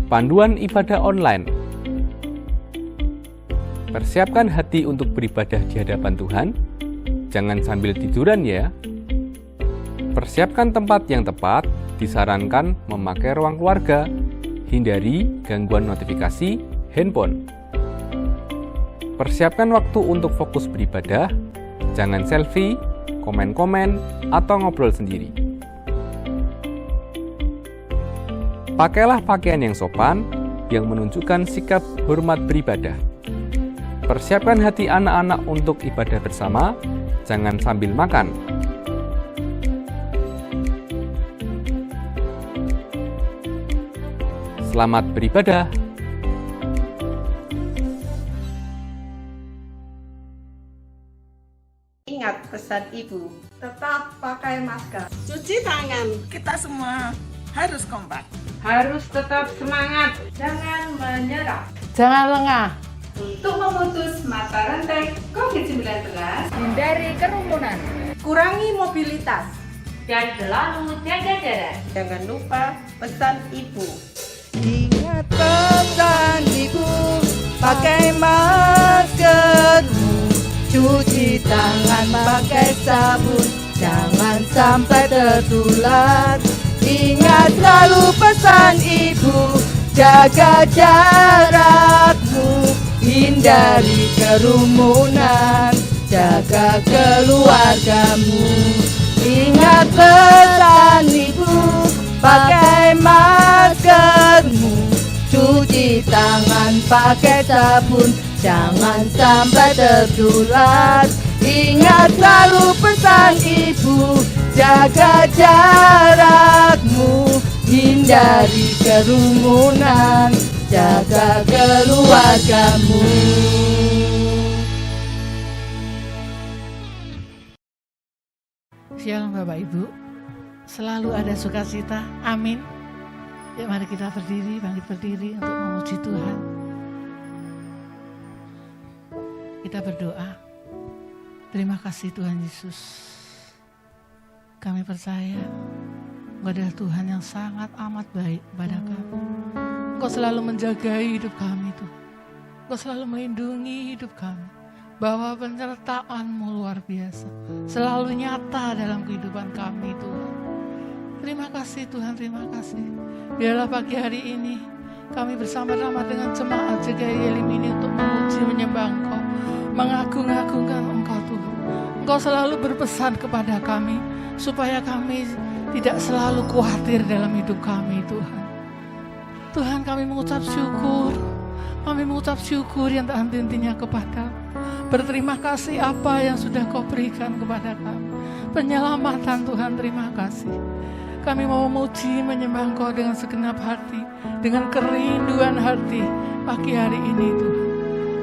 Panduan ibadah online. Persiapkan hati untuk beribadah di hadapan Tuhan. Jangan sambil tiduran ya. Persiapkan tempat yang tepat. Disarankan memakai ruang keluarga. Hindari gangguan notifikasi handphone. Persiapkan waktu untuk fokus beribadah. Jangan selfie, komen-komen, atau ngobrol sendiri. Pakailah pakaian yang sopan, yang menunjukkan sikap hormat beribadah. Persiapkan hati anak-anak untuk ibadah bersama, jangan sambil makan. Selamat beribadah. Ingat pesan Ibu, tetap pakai masker. Cuci tangan, kita semua harus kompak. Harus tetap semangat. Jangan menyerah. Jangan lengah. Untuk memutus mata rantai COVID-19, hindari kerumunan, kurangi mobilitas, dan selalu jaga jarak. Jangan lupa pesan Ibu. Ingat pesan Ibu, pakai maskermu, cuci tangan pakai sabun, jangan sampai tertular. Ingat selalu pesan Ibu, jaga jarakmu, hindari kerumunan, jaga keluargamu. Ingat pesan Ibu, pakai maskermu, cuci tangan pakai sabun, jangan sampai tertular. Ingat selalu pesan Ibu, jaga jarakmu, hindari kerumunan, jaga keluargamu. Shalom Bapak Ibu, selalu ada sukacita, amin. Yuk mari kita berdiri, bangkit berdiri untuk memuji Tuhan. Kita berdoa. Terima kasih Tuhan Yesus. Kami percaya Engkau adalah Tuhan yang sangat amat baik kepada kami. Engkau selalu menjaga hidup kami Tuhan. Engkau selalu melindungi hidup kami. Bahwa penyertaan-Mu luar biasa. Selalu nyata dalam kehidupan kami Tuhan. Terima kasih Tuhan, terima kasih. Biarlah pagi hari ini kami bersama-sama dengan jemaat GKI Elim ini untuk memuji menyembah Engkau. Mengagung-agungkan Engkau Tuhan. Engkau selalu berpesan kepada kami supaya kami tidak selalu khawatir dalam hidup kami Tuhan. Tuhan, kami mengucap syukur. Kami mengucap syukur yang tak henti-hentinya kepada berterima kasih apa yang sudah Kau berikan kepada kami. Penyelamatan Tuhan, terima kasih. Kami mau memuji menyembah Engkau dengan segenap hati, dengan kerinduan hati pagi hari ini Tuhan.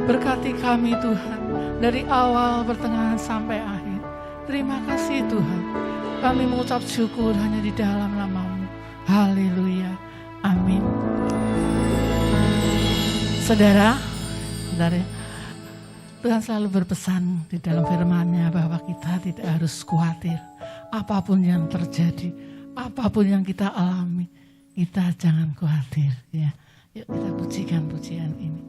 Berkati kami Tuhan, dari awal, pertengahan sampai akhir. Terima kasih Tuhan. Kami mengucap syukur hanya di dalam nama-Mu. Haleluya. Amin. Saudara, Tuhan selalu berpesan di dalam firman-Nya bahwa kita tidak harus khawatir. Apapun yang terjadi, apapun yang kita alami, kita jangan khawatir. Ya. Yuk kita pujikan pujian ini.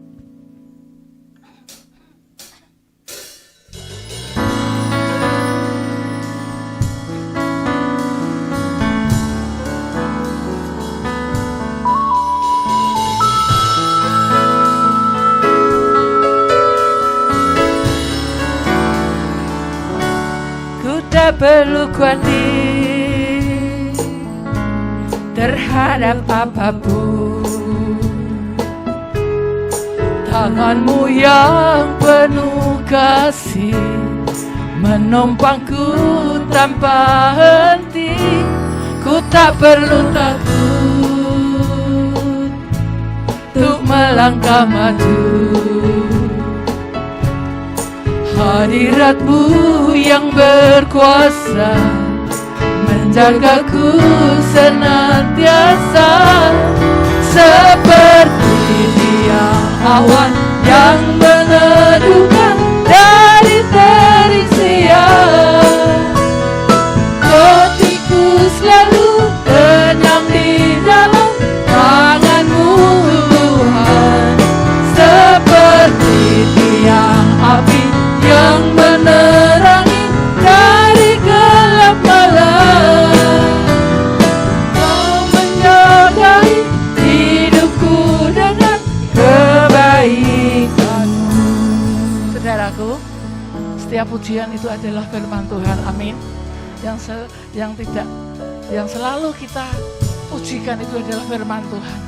Tak perlu khawatir terhadap apapun. Tangan-Mu yang penuh kasih menumpangku tanpa henti. Ku tak perlu takut untuk melangkah maju. Hadirat-Mu yang berkuasa menjagaku senantiasa, seperti tiang awan yang meneduhkan dari terik siang. Hatiku selalu tenang di dalam tangan-Mu itu adalah firman Tuhan. Amin. Yang selalu kita ujikan itu adalah firman Tuhan.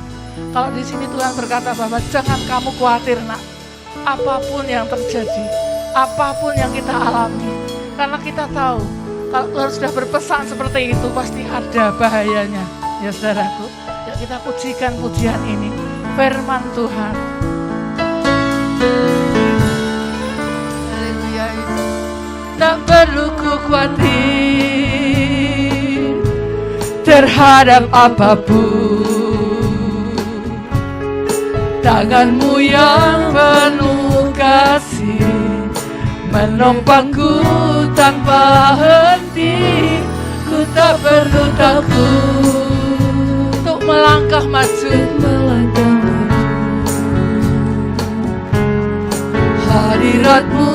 Kalau di sini Tuhan berkata bahwa jangan kamu khawatir nak, apapun yang terjadi, apapun yang kita alami, karena kita tahu kalau Tuhan sudah berpesan seperti itu pasti ada bahayanya. Ya saudaraku, ya kita pujikan pujian ini, firman Tuhan. Haleluya. Tak perlu ku khawatir terhadap apapun, tanganmu yang penuh kasih menopangku tanpa henti. Ku tak perlu takut untuk melangkah maju, hadiratmu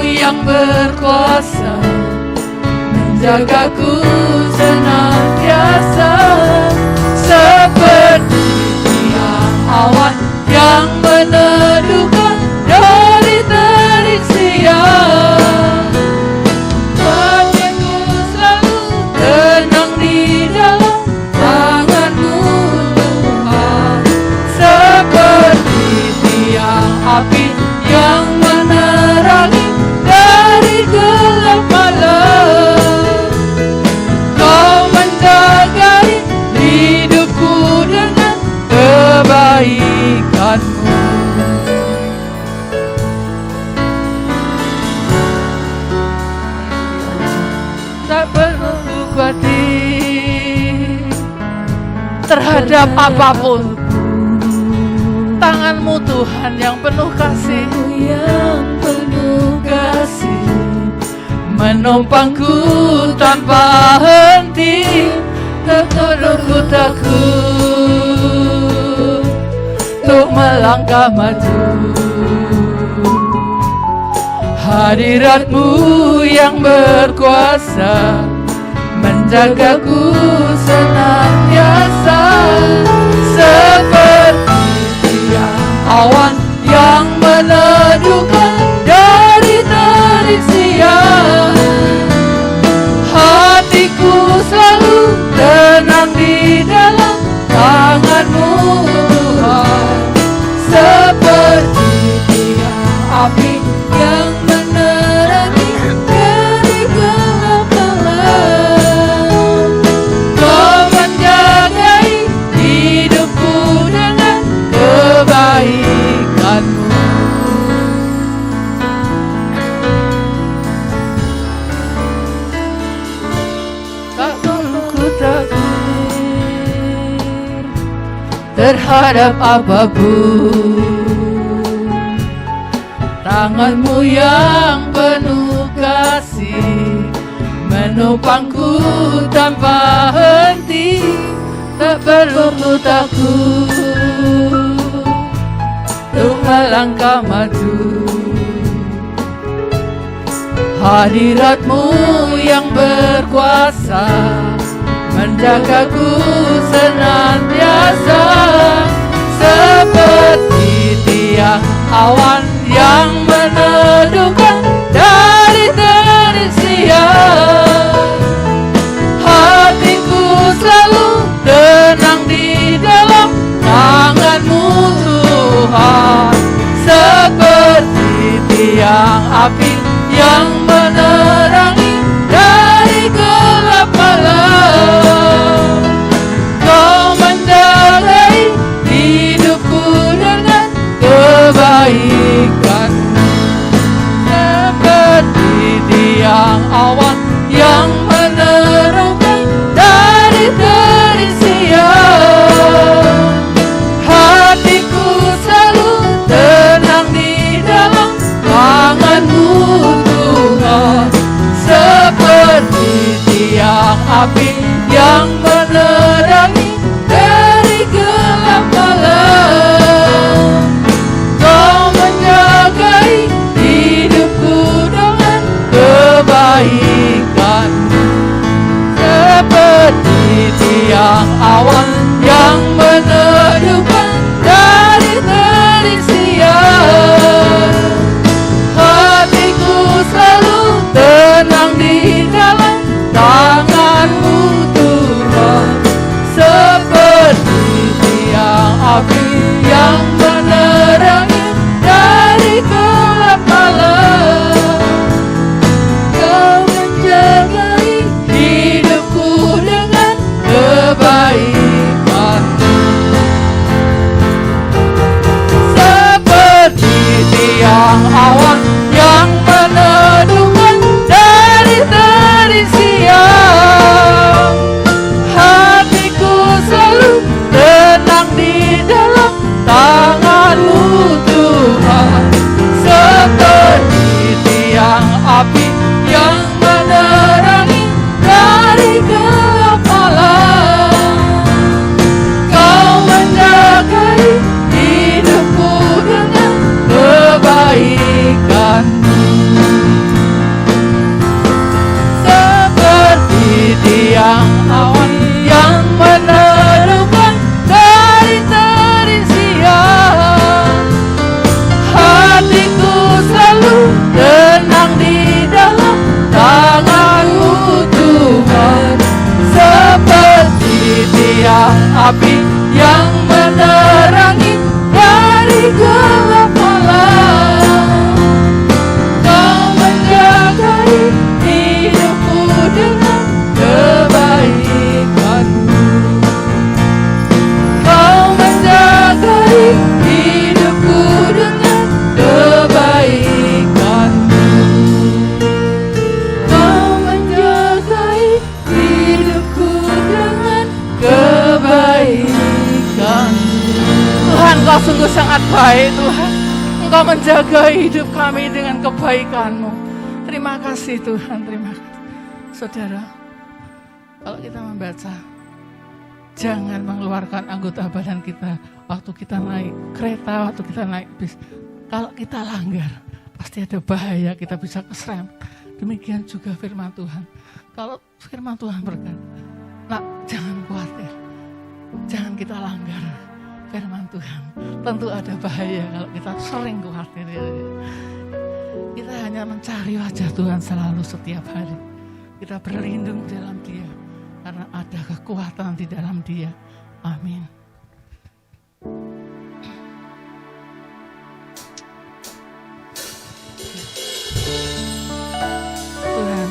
yang berkuasa menjagaku senantiasa, seperti tiang awan yang meneduhkan dari terik siang. Hatiku selalu tenang di dalam tanganmu Tuhan, seperti tiang api yang menerangi dari gelap malam. Kau menjagai hidupku dengan kebaikanmu. Tak perlu khawatir terhadap apapun. Tanganmu Tuhan yang penuh kasih, menopangku tanpa henti. Tak perlu ku takut untuk melangkah maju, hadiratmu yang berkuasa menjagaku senantiasa, seperti tiang awan yang meneduhkan dari terik siang. Hatiku selalu tenang di dalam tanganmu Tuhan, seperti tiang api yang menerangi dari gelap malam. Kau menjagai hidupku dengan kebaikanmu. Tak perlu ku takut terhadap apapun. Tanganmu yang penuh kasih menopangku tanpa henti. Tak perlu ku takut untuk melangkah maju, hadiratmu yang berkuasa menjagaku senantiasa, seperti tiang awan yang meneduhkan dari terik siang. Hatiku selalu tenang di dalam tanganmu Tuhan, seperti tiang api yang menerangi dari gelap malam. Kau menjagai hidupku dengan kebaikan, seperti tiang awan yang menerangi dari terik siang. Hatiku selalu tenang di dalam tanganmu Tuhan, seperti tiang api yang menerangi dari gelap malam. Kau menjagai hidupku dengan kebaikan, seperti tiang awan yang meneduhkan dari terik siang. Hatiku selalu sangat baik Tuhan. Engkau menjaga hidup kami dengan kebaikan-Mu. Terima kasih Tuhan, terima kasih. Saudara, kalau kita membaca, jangan mengeluarkan anggota badan kita waktu kita naik kereta, waktu kita naik bis. Kalau kita langgar, pasti ada bahaya, kita bisa keserempet. Demikian juga firman Tuhan. Kalau firman Tuhan berkata, nak, jangan khawatir, jangan kita langgar firman Tuhan. Tentu ada bahaya kalau kita sering khawatir. Kita hanya mencari wajah Tuhan selalu setiap hari. Kita berlindung dalam Dia, karena ada kekuatan di dalam Dia. Amin. Tuhan,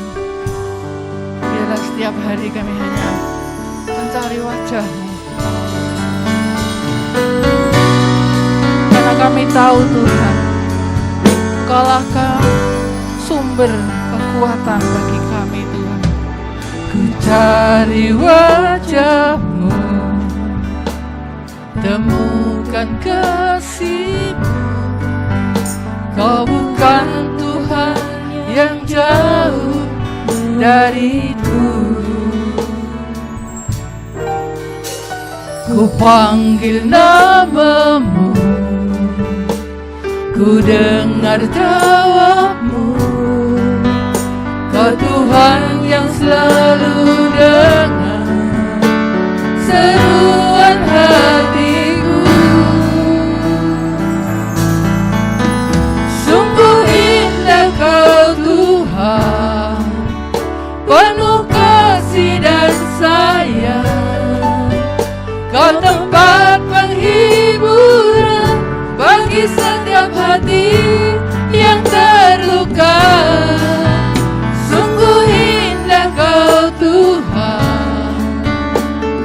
biarlah setiap hari kami hanya mencari wajah-Mu. Karena kami tahu Tuhan, Engkaulah sumber kekuatan bagi kami Tuhan. Ku cari wajah-Mu, temukan kasih-Mu. Kau bukan Tuhan yang jauh dariku. Ku panggil nama-Mu, ku dengar jawab-Mu. Kau Tuhan yang selalu dengar seruan hatiku. Sungguh indah Kau Tuhan, penuh kasih dan sayang. Kau tempat penghiburan bagi setiap hati yang terluka. Sungguh indah Kau Tuhan,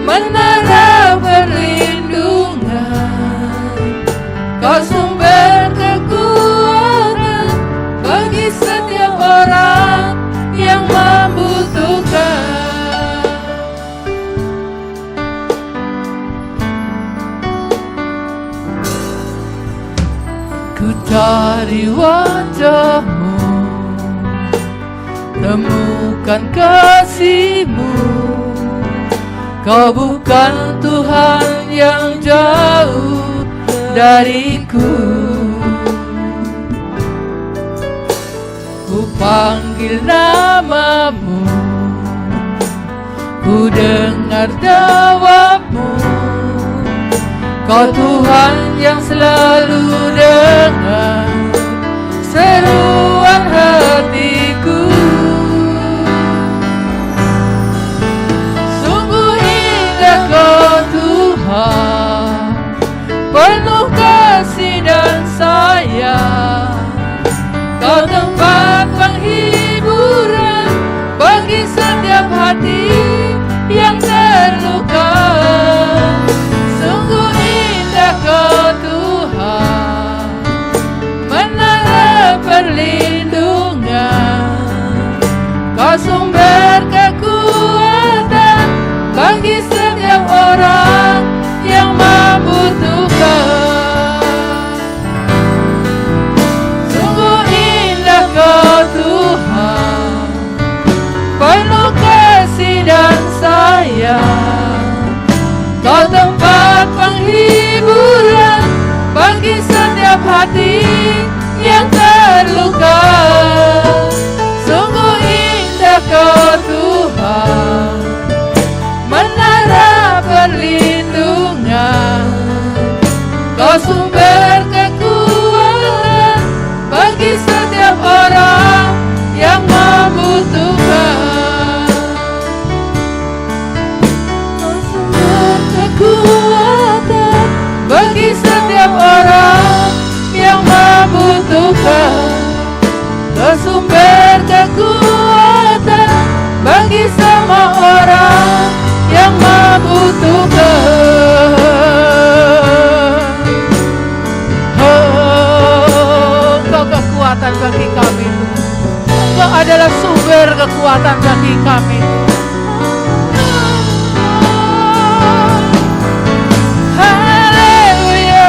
menara perlindungan. Kau sumber kekuatan bagi setiap orang yang membutuhkan. Ku cari wajah-Mu, temukan kasih-Mu. Kau bukan Tuhan yang jauh dariku. Ku panggil nama-Mu, ku dengar jawab-Mu. Kau Tuhan yang selalu dengar seruan hatiku. Sungguh indah Kau Tuhan, penuh kasih dan sayang. Kau tempat penghiburan bagi setiap hati yang terluka. Sungguh indah Kau Tuhan, menara perlindungan. Kau sumber kekuatan bagi setiap orang yang membutuhkan. Sungguh indah Kau Tuhan, penuh kasih dan sayang. Kau tempat penghiburan bagi setiap hati yang terluka. Sungguh indah Kau Tuhan, menara perlindungan. Kau sumber kekuatan bagi setiap orang yang membutuhkan. Kau sumber kekuatan bagi setiap orang yang membutuhkan. Kau sumber kekuatan bagi semua orang yang membutuhkan. Oh, Kau kekuatan bagi kami. Kau adalah sumber kekuatan bagi kami. Haleluya.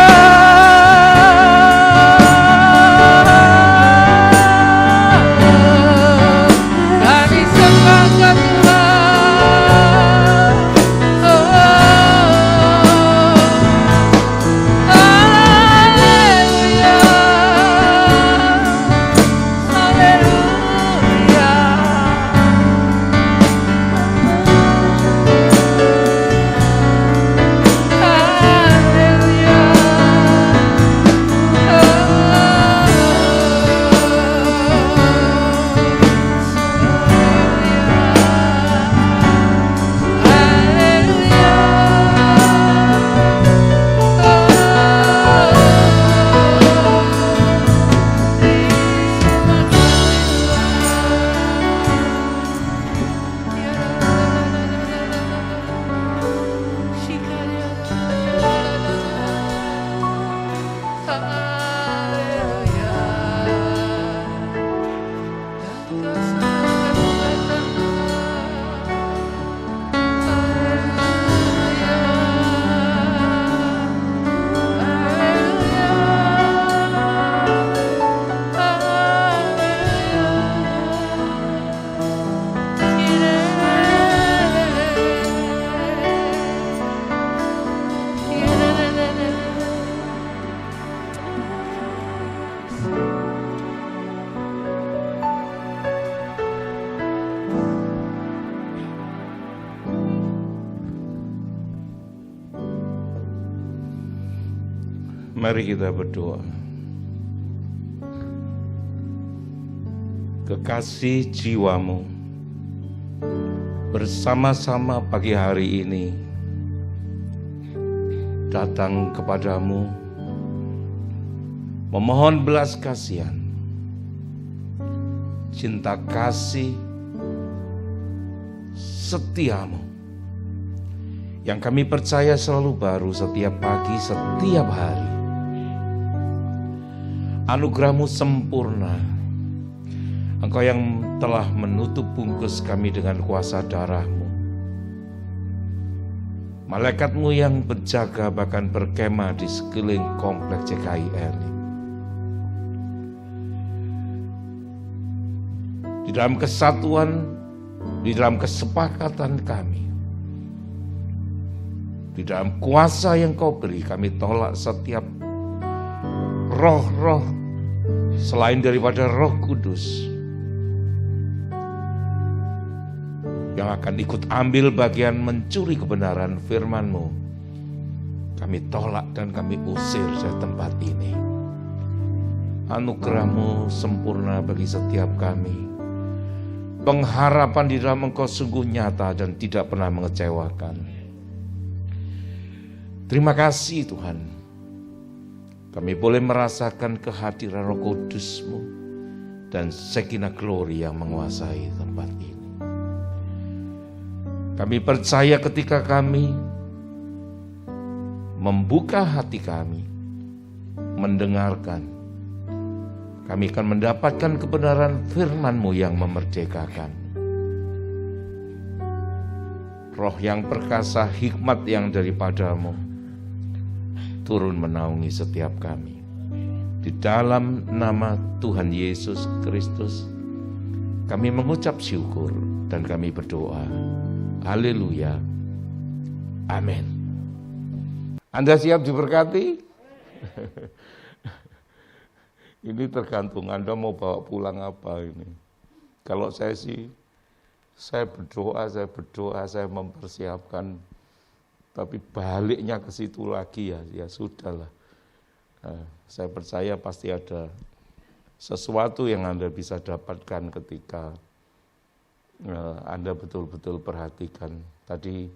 Mari kita berdoa. Kekasih jiwamu, bersama-sama pagi hari ini datang kepadamu, memohon belas kasihan, cinta kasih setiamu, yang kami percaya selalu baru setiap pagi, setiap hari. Anugerahmu sempurna. Engkau yang telah menutup bungkus kami dengan kuasa darah-Mu. Malaikatmu yang berjaga bahkan berkemah di sekeliling kompleks CKIR. Di dalam kesatuan, di dalam kesepakatan kami, di dalam kuasa yang Kau beri, kami tolak setiap roh-roh selain daripada Roh Kudus yang akan ikut ambil bagian mencuri kebenaran firman-Mu. Kami tolak dan kami usir dari tempat ini. Anugerah-Mu sempurna bagi setiap kami. Pengharapan di dalam Engkau sungguh nyata dan tidak pernah mengecewakan. Terima kasih Tuhan. Kami boleh merasakan kehadiran Roh Kudus-Mu dan Shekinah Glory yang menguasai tempat ini. Kami percaya ketika kami membuka hati kami, mendengarkan, kami akan mendapatkan kebenaran firman-Mu yang memerdekakan. Roh yang perkasa, hikmat yang daripada-Mu turun menaungi setiap kami. Di dalam nama Tuhan Yesus Kristus, kami mengucap syukur dan kami berdoa. Haleluya. Amin. Anda siap diberkati? Ini tergantung Anda mau bawa pulang apa ini. Kalau saya sih, saya berdoa, saya mempersiapkan. Tapi baliknya ke situ lagi ya sudahlah. Saya percaya pasti ada sesuatu yang Anda bisa dapatkan ketika Anda betul-betul perhatikan. Tadi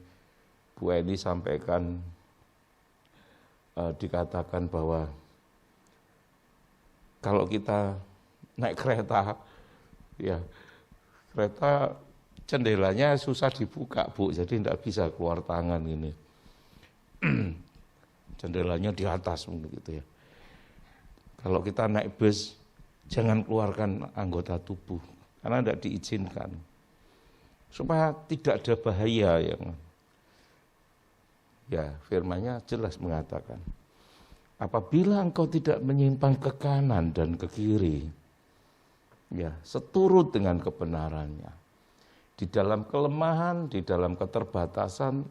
Bu Eni sampaikan, dikatakan bahwa kalau kita naik kereta, ya kereta jendelanya susah dibuka Bu, jadi tidak bisa keluar tangan ini. Jendelanya di atas begitu ya. Kalau kita naik bus, jangan keluarkan anggota tubuh karena tidak diizinkan, supaya tidak ada bahaya yang ya firman-Nya jelas mengatakan, apabila engkau tidak menyimpang ke kanan dan ke kiri, ya seturut dengan kebenarannya, di dalam kelemahan, di dalam keterbatasan,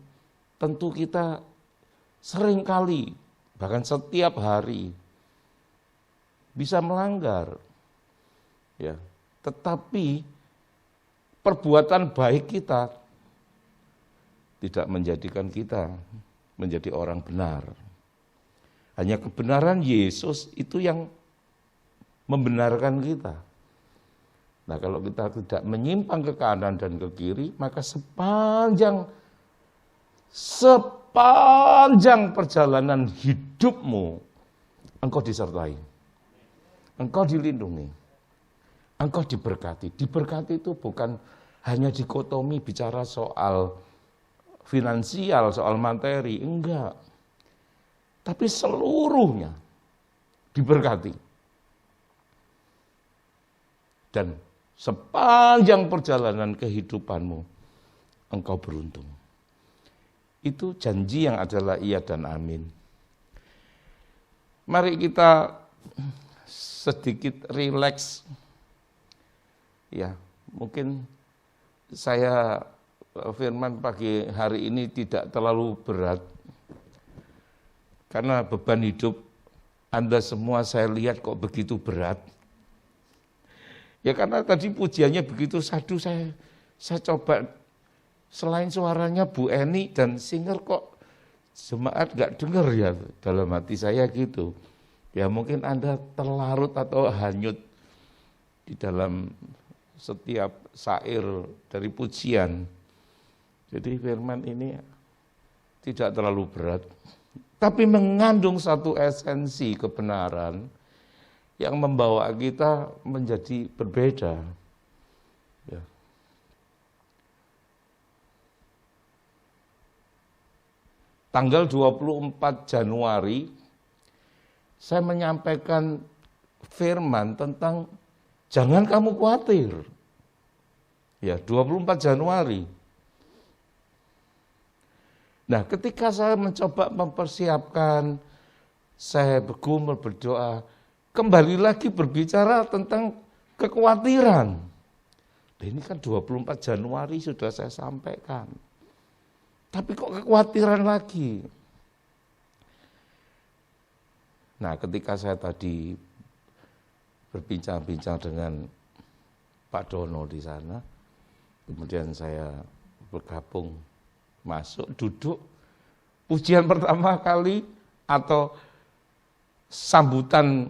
tentu kita seringkali, bahkan setiap hari bisa melanggar. Ya, tetapi perbuatan baik kita tidak menjadikan kita menjadi orang benar. Hanya kebenaran Yesus itu yang membenarkan kita. Nah, kalau kita tidak menyimpang ke kanan dan ke kiri, maka sepanjang perjalanan hidupmu, engkau disertai, engkau dilindungi, engkau diberkati. Diberkati itu bukan hanya dikotomi bicara soal finansial, soal materi, enggak. Tapi seluruhnya diberkati. Dan sepanjang perjalanan kehidupanmu, engkau beruntung. Itu janji yang adalah iya dan amin. Mari kita sedikit rileks. Ya, mungkin saya firman pagi hari ini tidak terlalu berat. Karena beban hidup Anda semua saya lihat kok begitu berat. Ya karena tadi pujiannya begitu sadu, saya coba selain suaranya Bu Eni dan singer kok jemaat nggak dengar ya, dalam hati saya gitu. Ya mungkin Anda terlarut atau hanyut di dalam setiap syair dari pujian. Jadi firman ini tidak terlalu berat, tapi mengandung satu esensi kebenaran yang membawa kita menjadi berbeda. Ya. Tanggal 24 Januari, saya menyampaikan firman tentang jangan kamu khawatir. Ya, 24 Januari. Nah, ketika saya mencoba mempersiapkan, saya bergumul, berdoa, kembali lagi berbicara tentang kekhawatiran. Nah, ini kan 24 Januari sudah saya sampaikan. Tapi kok kekhawatiran lagi? Nah, ketika saya tadi berbincang-bincang dengan Pak Dono di sana, kemudian saya bergabung, masuk, duduk, pujian pertama kali atau sambutan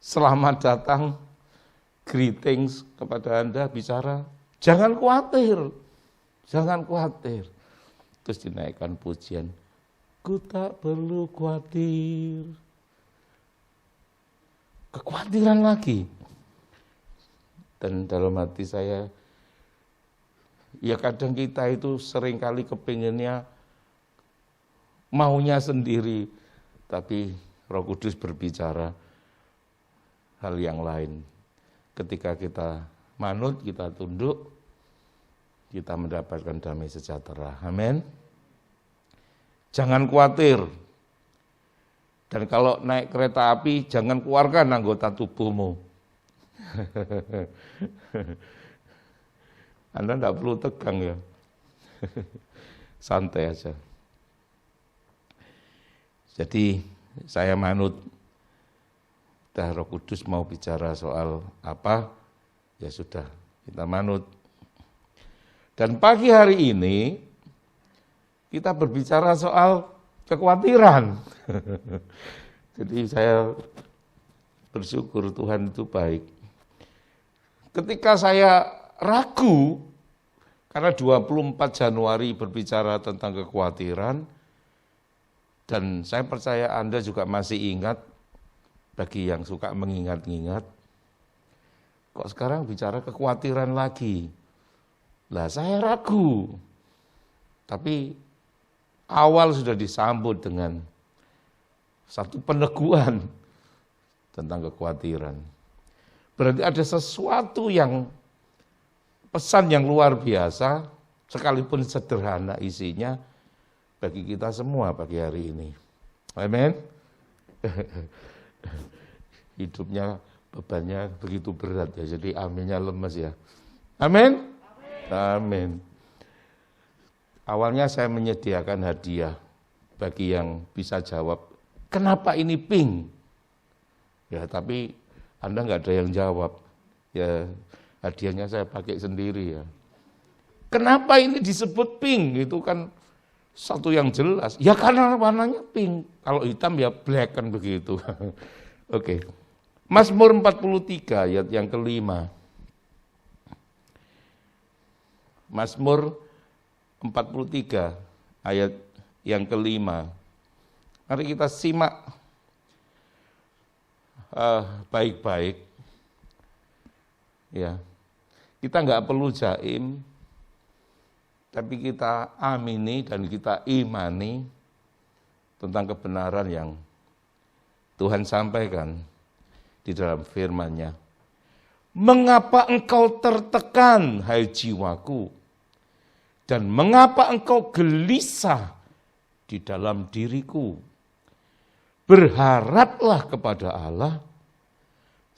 selamat datang, greetings kepada Anda, bicara, jangan khawatir, jangan khawatir. Terus dinaikkan pujian, ku tak perlu khawatir. Kekhawatiran lagi. Dan dalam hati saya, ya kadang kita itu seringkali kepinginnya maunya sendiri, tapi Roh Kudus berbicara hal yang lain. Ketika kita manut, kita tunduk, kita mendapatkan damai sejahtera. Amin. Jangan khawatir. Dan kalau naik kereta api, jangan keluarkan anggota tubuhmu. Anda tidak perlu tegang ya. Santai aja. Jadi saya manut. Roh Kudus mau bicara soal apa, ya sudah, kita manut. Dan pagi hari ini, kita berbicara soal kekhawatiran. Jadi saya bersyukur Tuhan itu baik. Ketika saya ragu, karena 24 Januari berbicara tentang kekhawatiran, dan saya percaya Anda juga masih ingat, bagi yang suka mengingat-ingat, kok sekarang bicara kekhawatiran lagi. Lah saya ragu, tapi awal sudah disambut dengan satu peneguhan tentang kekhawatiran. Berarti ada sesuatu yang, pesan yang luar biasa, sekalipun sederhana isinya, bagi kita semua pagi hari ini. Amin. Hidupnya bebannya begitu berat ya, jadi aminnya lemes ya. Amin. Amin. Awalnya saya menyediakan hadiah bagi yang bisa jawab, kenapa ini pink? Ya, tapi Anda nggak ada yang jawab. Ya, hadiahnya saya pakai sendiri ya. Kenapa ini disebut pink? Itu kan satu yang jelas. Ya karena warnanya pink. Kalau hitam ya black kan begitu. Oke. Mazmur 43 ayat yang kelima. Mazmur 43 ayat yang kelima. Mari kita simak baik-baik. Ya, kita nggak perlu jaim, tapi kita amini dan kita imani tentang kebenaran yang Tuhan sampaikan di dalam firman-Nya. Mengapa engkau tertekan, hai jiwaku? Dan mengapa engkau gelisah di dalam diriku? Berharaplah kepada Allah,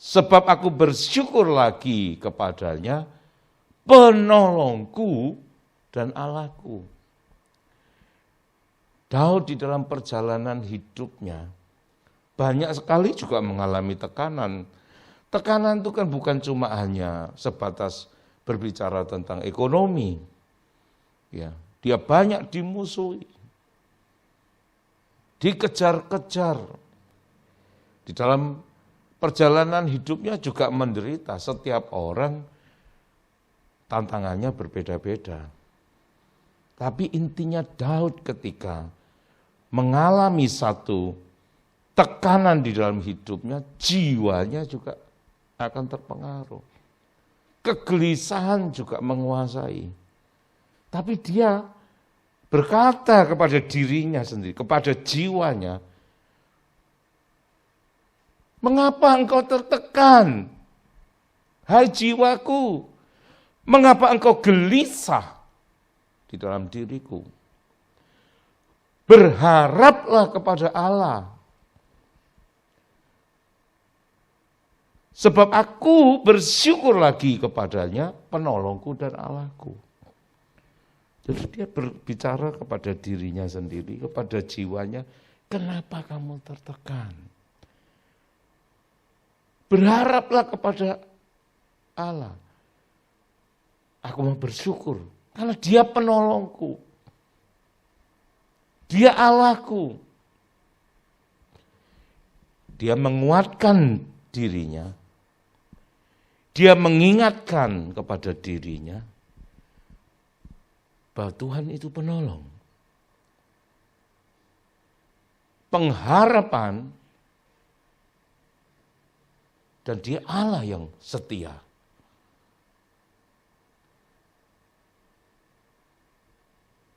sebab aku bersyukur lagi kepadanya, penolongku dan Allahku. Daud di dalam perjalanan hidupnya, banyak sekali juga mengalami tekanan. Tekanan itu kan bukan cuma hanya sebatas berbicara tentang ekonomi. Ya, dia banyak dimusuhi. dikejar-kejar. Di dalam perjalanan hidupnya juga menderita. Setiap orang tantangannya berbeda-beda. Tapi intinya Daud ketika mengalami satu tekanan di dalam hidupnya, jiwanya juga akan terpengaruh. Kegelisahan juga menguasai. Tapi dia berkata kepada dirinya sendiri, kepada jiwanya, mengapa engkau tertekan? Hai jiwaku, mengapa engkau gelisah di dalam diriku? Berharaplah kepada Allah. Sebab aku bersyukur lagi kepadanya, penolongku dan Allahku. Jadi dia berbicara kepada dirinya sendiri, kepada jiwanya, kenapa kamu tertekan? Berharaplah kepada Allah. Aku mau bersyukur, karena dia penolongku. Dia Allahku. Dia menguatkan dirinya. Dia mengingatkan kepada dirinya bahwa Tuhan itu penolong. Pengharapan dan dia Allah yang setia.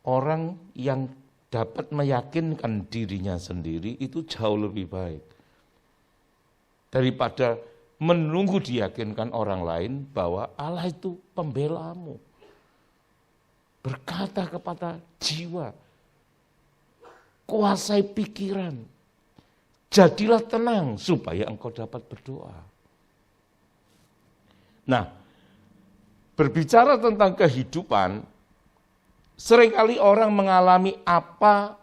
Orang yang dapat meyakinkan dirinya sendiri itu jauh lebih baik daripada menunggu diyakinkan orang lain bahwa Allah itu pembelamu. Berkata kepada jiwa, kuasai pikiran, jadilah tenang supaya engkau dapat berdoa. Nah, berbicara tentang kehidupan, seringkali orang mengalami apa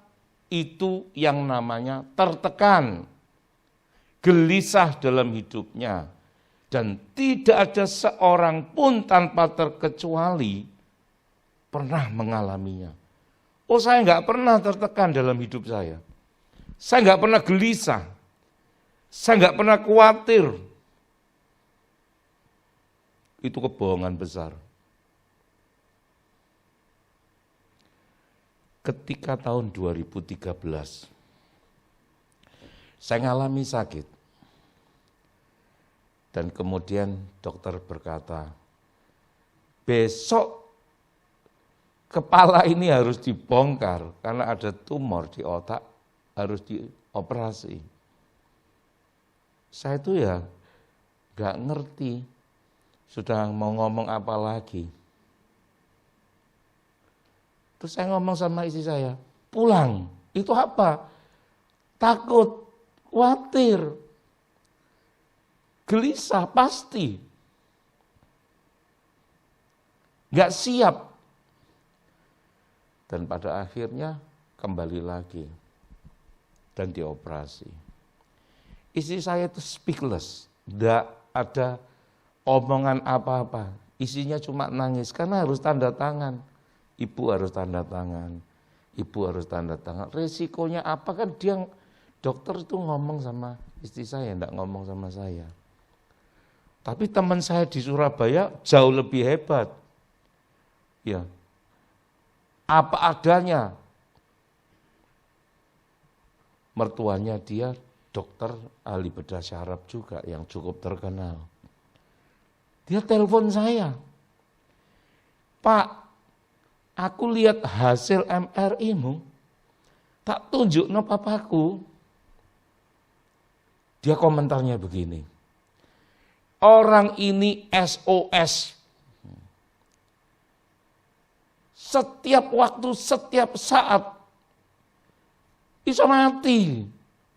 itu yang namanya tertekan, gelisah dalam hidupnya, dan tidak ada seorang pun tanpa terkecuali pernah mengalaminya. Oh, saya enggak pernah tertekan dalam hidup saya. Saya enggak pernah gelisah. Saya enggak pernah khawatir. Itu kebohongan besar. Ketika tahun 2013, saya ngalami sakit. Dan kemudian dokter berkata, besok kepala ini harus dibongkar karena ada tumor di otak, harus dioperasi. Saya itu ya gak ngerti, sudah mau ngomong apa lagi. Terus saya ngomong sama istri saya, pulang, itu apa? Takut, khawatir, gelisah pasti. Gak siap. Dan pada akhirnya kembali lagi dan dioperasi. Istri saya itu speechless, gak ada omongan apa-apa. Isinya cuma nangis karena harus tanda tangan. Ibu harus tanda tangan, ibu harus tanda tangan. Resikonya apa kan dia, dokter itu ngomong sama istri saya, enggak ngomong sama saya. Tapi teman saya di Surabaya jauh lebih hebat. Ya, apa adanya. Mertuanya dia dokter ahli bedah syaraf juga yang cukup terkenal. Dia telepon saya, Pak, aku lihat hasil MRI-mu, tak tunjuk no papaku. Dia komentarnya begini, orang ini SOS. Setiap waktu, setiap saat, bisa mati.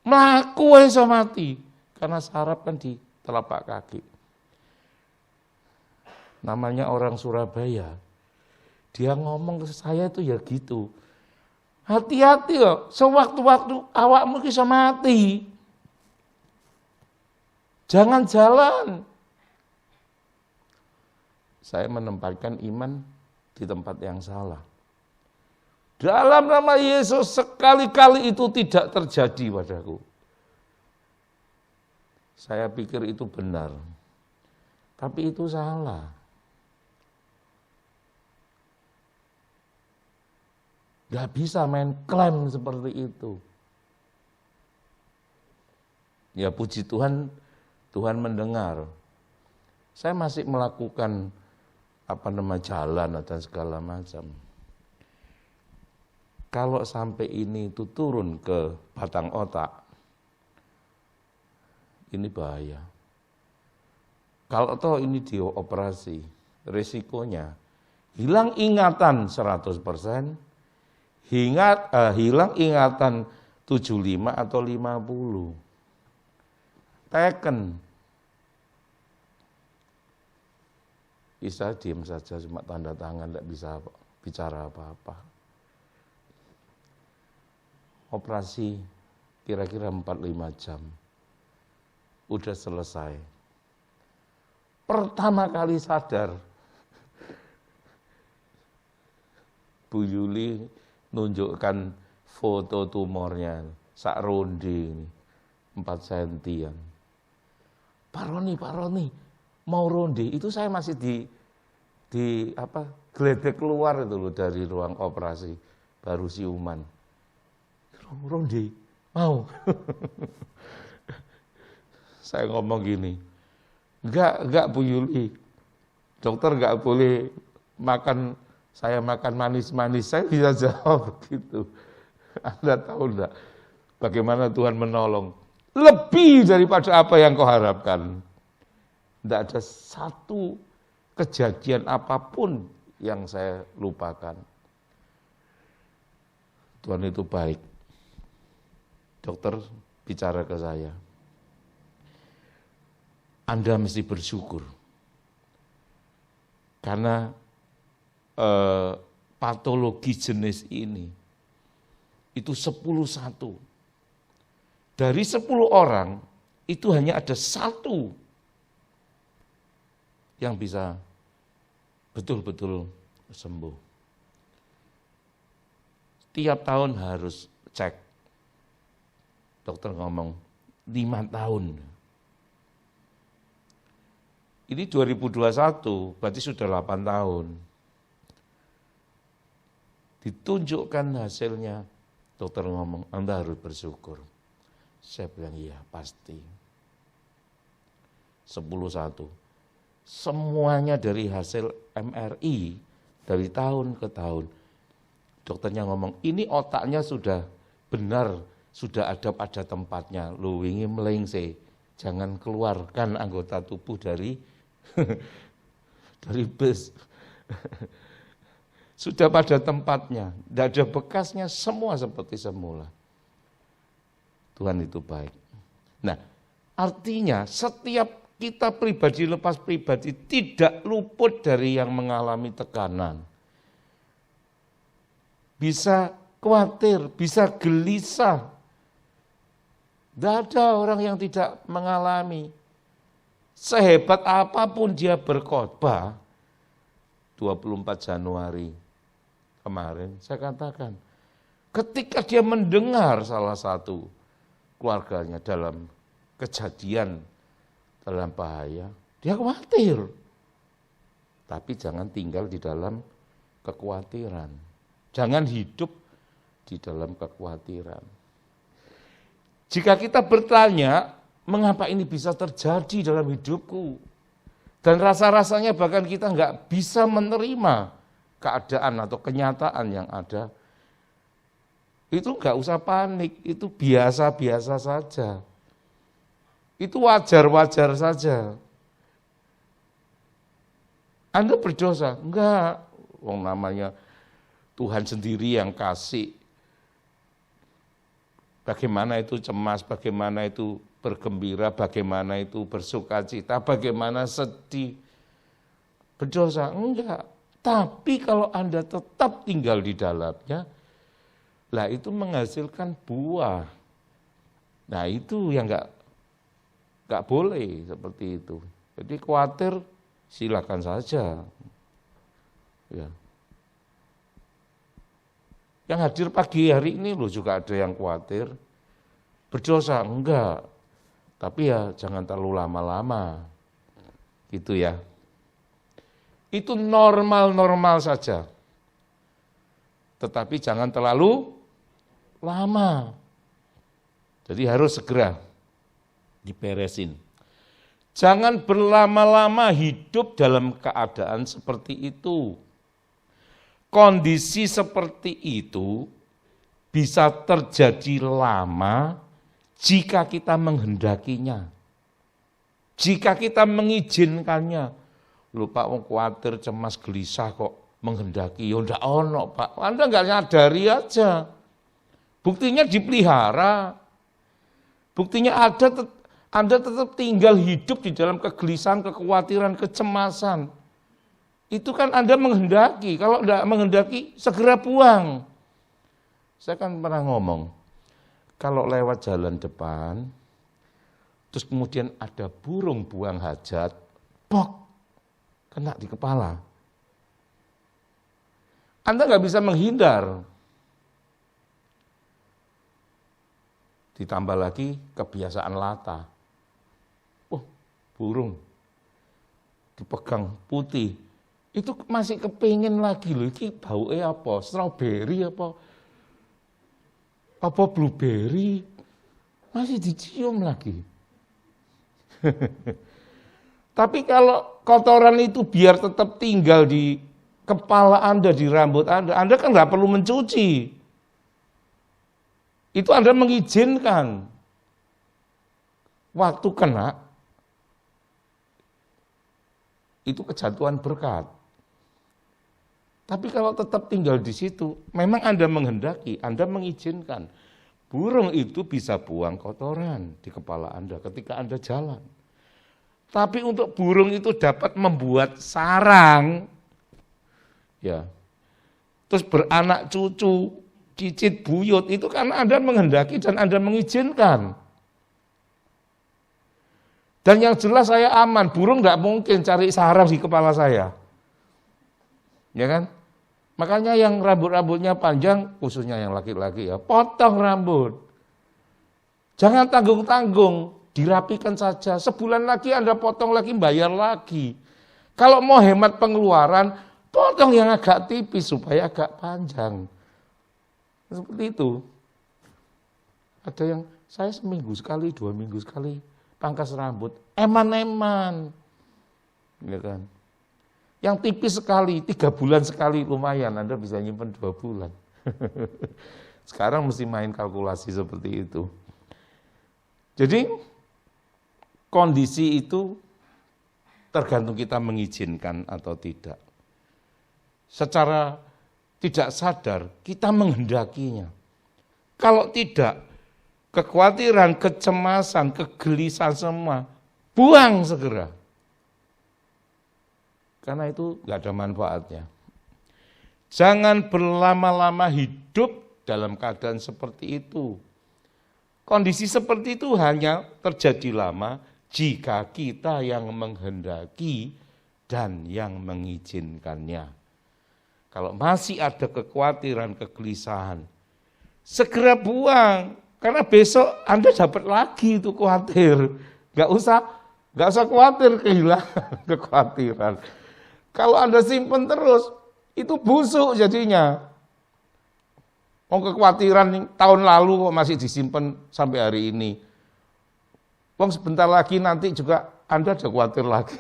Melaku bisa mati. Karena saraf kan di telapak kaki. Namanya orang Surabaya. Dia ngomong ke saya itu ya gitu. Hati-hati loh, sewaktu-waktu awakmu bisa mati. Jangan jalan. Saya menempatkan iman di tempat yang salah. Dalam nama Yesus sekali-kali itu tidak terjadi padaku. Saya pikir itu benar, tapi itu salah. Gak bisa main klaim seperti itu. Ya puji Tuhan, Tuhan mendengar. Saya masih melakukan jalan dan segala macam. Kalau sampai ini itu turun ke batang otak, ini bahaya. Kalau toh ini dioperasi, risikonya hilang ingatan 100%, hilang ingatan 75 atau 50. Teken. Bisa diam saja, cuma tanda tangan, tidak bisa bicara apa-apa. Operasi kira-kira 4-5 jam. Udah selesai. Pertama kali sadar, Bu Yuli nunjukkan foto tumornya, sak ronde 4 sentian. Pak Roni, mau ronde, itu saya masih geledek keluar itu loh dari ruang operasi, baru siuman. Ronde, mau. Saya ngomong gini, enggak Bu Yuli, dokter enggak boleh saya makan manis-manis, saya bisa jawab begitu. Anda tahu enggak bagaimana Tuhan menolong? Lebih daripada apa yang kau harapkan. Tidak ada satu kejadian apapun yang saya lupakan. Tuhan itu baik. Dokter bicara ke saya, Anda mesti bersyukur. Karena patologi jenis ini, itu 10-1. Dari 10 orang, itu hanya ada 1 yang bisa betul-betul sembuh. Tiap tahun harus cek. Dokter ngomong, 5 tahun. Ini 2021, berarti sudah 8 tahun. Ditunjukkan hasilnya, dokter ngomong, Anda harus bersyukur. Saya bilang, iya pasti. 10-1. Semuanya dari hasil MRI, dari tahun ke tahun. Dokternya ngomong, ini otaknya sudah benar, sudah ada pada tempatnya. Lu wingi melengse, jangan keluarkan anggota tubuh dari bus. Sudah pada tempatnya, tidak ada bekasnya, semua seperti semula. Tuhan itu baik. Nah, artinya setiap kita pribadi lepas pribadi tidak luput dari yang mengalami tekanan. Bisa khawatir, bisa gelisah. Tidak ada orang yang tidak mengalami. Sehebat apapun dia berkhotbah, 24 Januari kemarin saya katakan, ketika dia mendengar salah satu keluarganya dalam kejadian, dalam bahaya, dia khawatir. Tapi jangan tinggal di dalam kekhawatiran. Jangan hidup di dalam kekhawatiran. Jika kita bertanya, mengapa ini bisa terjadi dalam hidupku? Dan rasa-rasanya bahkan kita nggak bisa menerima keadaan atau kenyataan yang ada. Itu nggak usah panik, itu biasa-biasa saja. Itu wajar-wajar saja. Anda berdosa? Enggak. Wong namanya Tuhan sendiri yang kasih. Bagaimana itu cemas, bagaimana itu bergembira, bagaimana itu bersukacita, bagaimana sedih. Berdosa? Enggak. Tapi kalau Anda tetap tinggal di dalamnya, lah itu menghasilkan buah. Nah itu yang enggak boleh seperti itu. Jadi khawatir silakan saja. Ya. Yang hadir pagi hari ini loh juga ada yang khawatir. Berdosa? Enggak. Tapi ya jangan terlalu lama-lama. Gitu ya. Itu normal-normal saja. Tetapi jangan terlalu lama. Jadi harus segera diberesin. Jangan berlama-lama hidup dalam keadaan seperti itu. Kondisi seperti itu bisa terjadi lama jika kita menghendakinya. Jika kita mengizinkannya. Loh Pak, mau khawatir, cemas, gelisah kok menghendaki. Ya enggak ono Pak, Anda enggak nyadari aja. Buktinya dipelihara. Buktinya Anda tetap tinggal hidup di dalam kegelisahan, kekhawatiran, kecemasan. Itu kan Anda menghendaki. Kalau enggak menghendaki, segera buang. Saya kan pernah ngomong, kalau lewat jalan depan, terus kemudian ada burung buang hajat, pok, kena di kepala. Anda nggak bisa menghindar. Ditambah lagi kebiasaan lata. Oh, burung dipegang putih. Itu masih kepingin lagi loh, ini baunya apa? Strawberry apa blueberry? Masih dicium lagi. Tapi kalau kotoran itu biar tetap tinggal di kepala Anda, di rambut Anda kan nggak perlu mencuci. Itu Anda mengizinkan. Waktu kena, itu kejatuhan berkat. Tapi kalau tetap tinggal di situ, memang Anda menghendaki, Anda mengizinkan. Burung itu bisa buang kotoran di kepala Anda ketika Anda jalan. Tapi untuk burung itu dapat membuat sarang, ya, terus beranak cucu, cicit buyut, itu karena Anda menghendaki dan Anda mengizinkan. Dan yang jelas saya aman, burung nggak mungkin cari sarang di kepala saya. Ya kan? Makanya yang rambut-rambutnya panjang, khususnya yang laki-laki ya, potong rambut. Jangan tanggung-tanggung, dirapikan saja. Sebulan lagi Anda potong lagi, bayar lagi. Kalau mau hemat pengeluaran, potong yang agak tipis supaya agak panjang. Seperti itu. Ada yang saya seminggu sekali, 2 minggu sekali pangkas rambut, eman-eman. Ya kan? Yang tipis sekali, 3 bulan sekali lumayan, Anda bisa nyimpen 2 bulan. Sekarang mesti main kalkulasi seperti itu. Jadi kondisi itu tergantung kita mengizinkan atau tidak. Secara tidak sadar kita menghendakinya. Kalau tidak, kekhawatiran, kecemasan, kegelisahan semua, buang segera. Karena itu nggak ada manfaatnya. Jangan berlama-lama hidup dalam keadaan seperti itu. Kondisi seperti itu hanya terjadi lama jika kita yang menghendaki dan yang mengizinkannya. Kalau masih ada kekhawatiran, kegelisahan, segera buang. Karena besok Anda dapat lagi itu khawatir. Nggak usah khawatir kehilangan kekhawatiran. Kalau Anda simpen terus, itu busuk jadinya. Mau kekhawatiran tahun lalu kok masih disimpan sampai hari ini. Wong sebentar lagi nanti juga Anda ada khawatir lagi.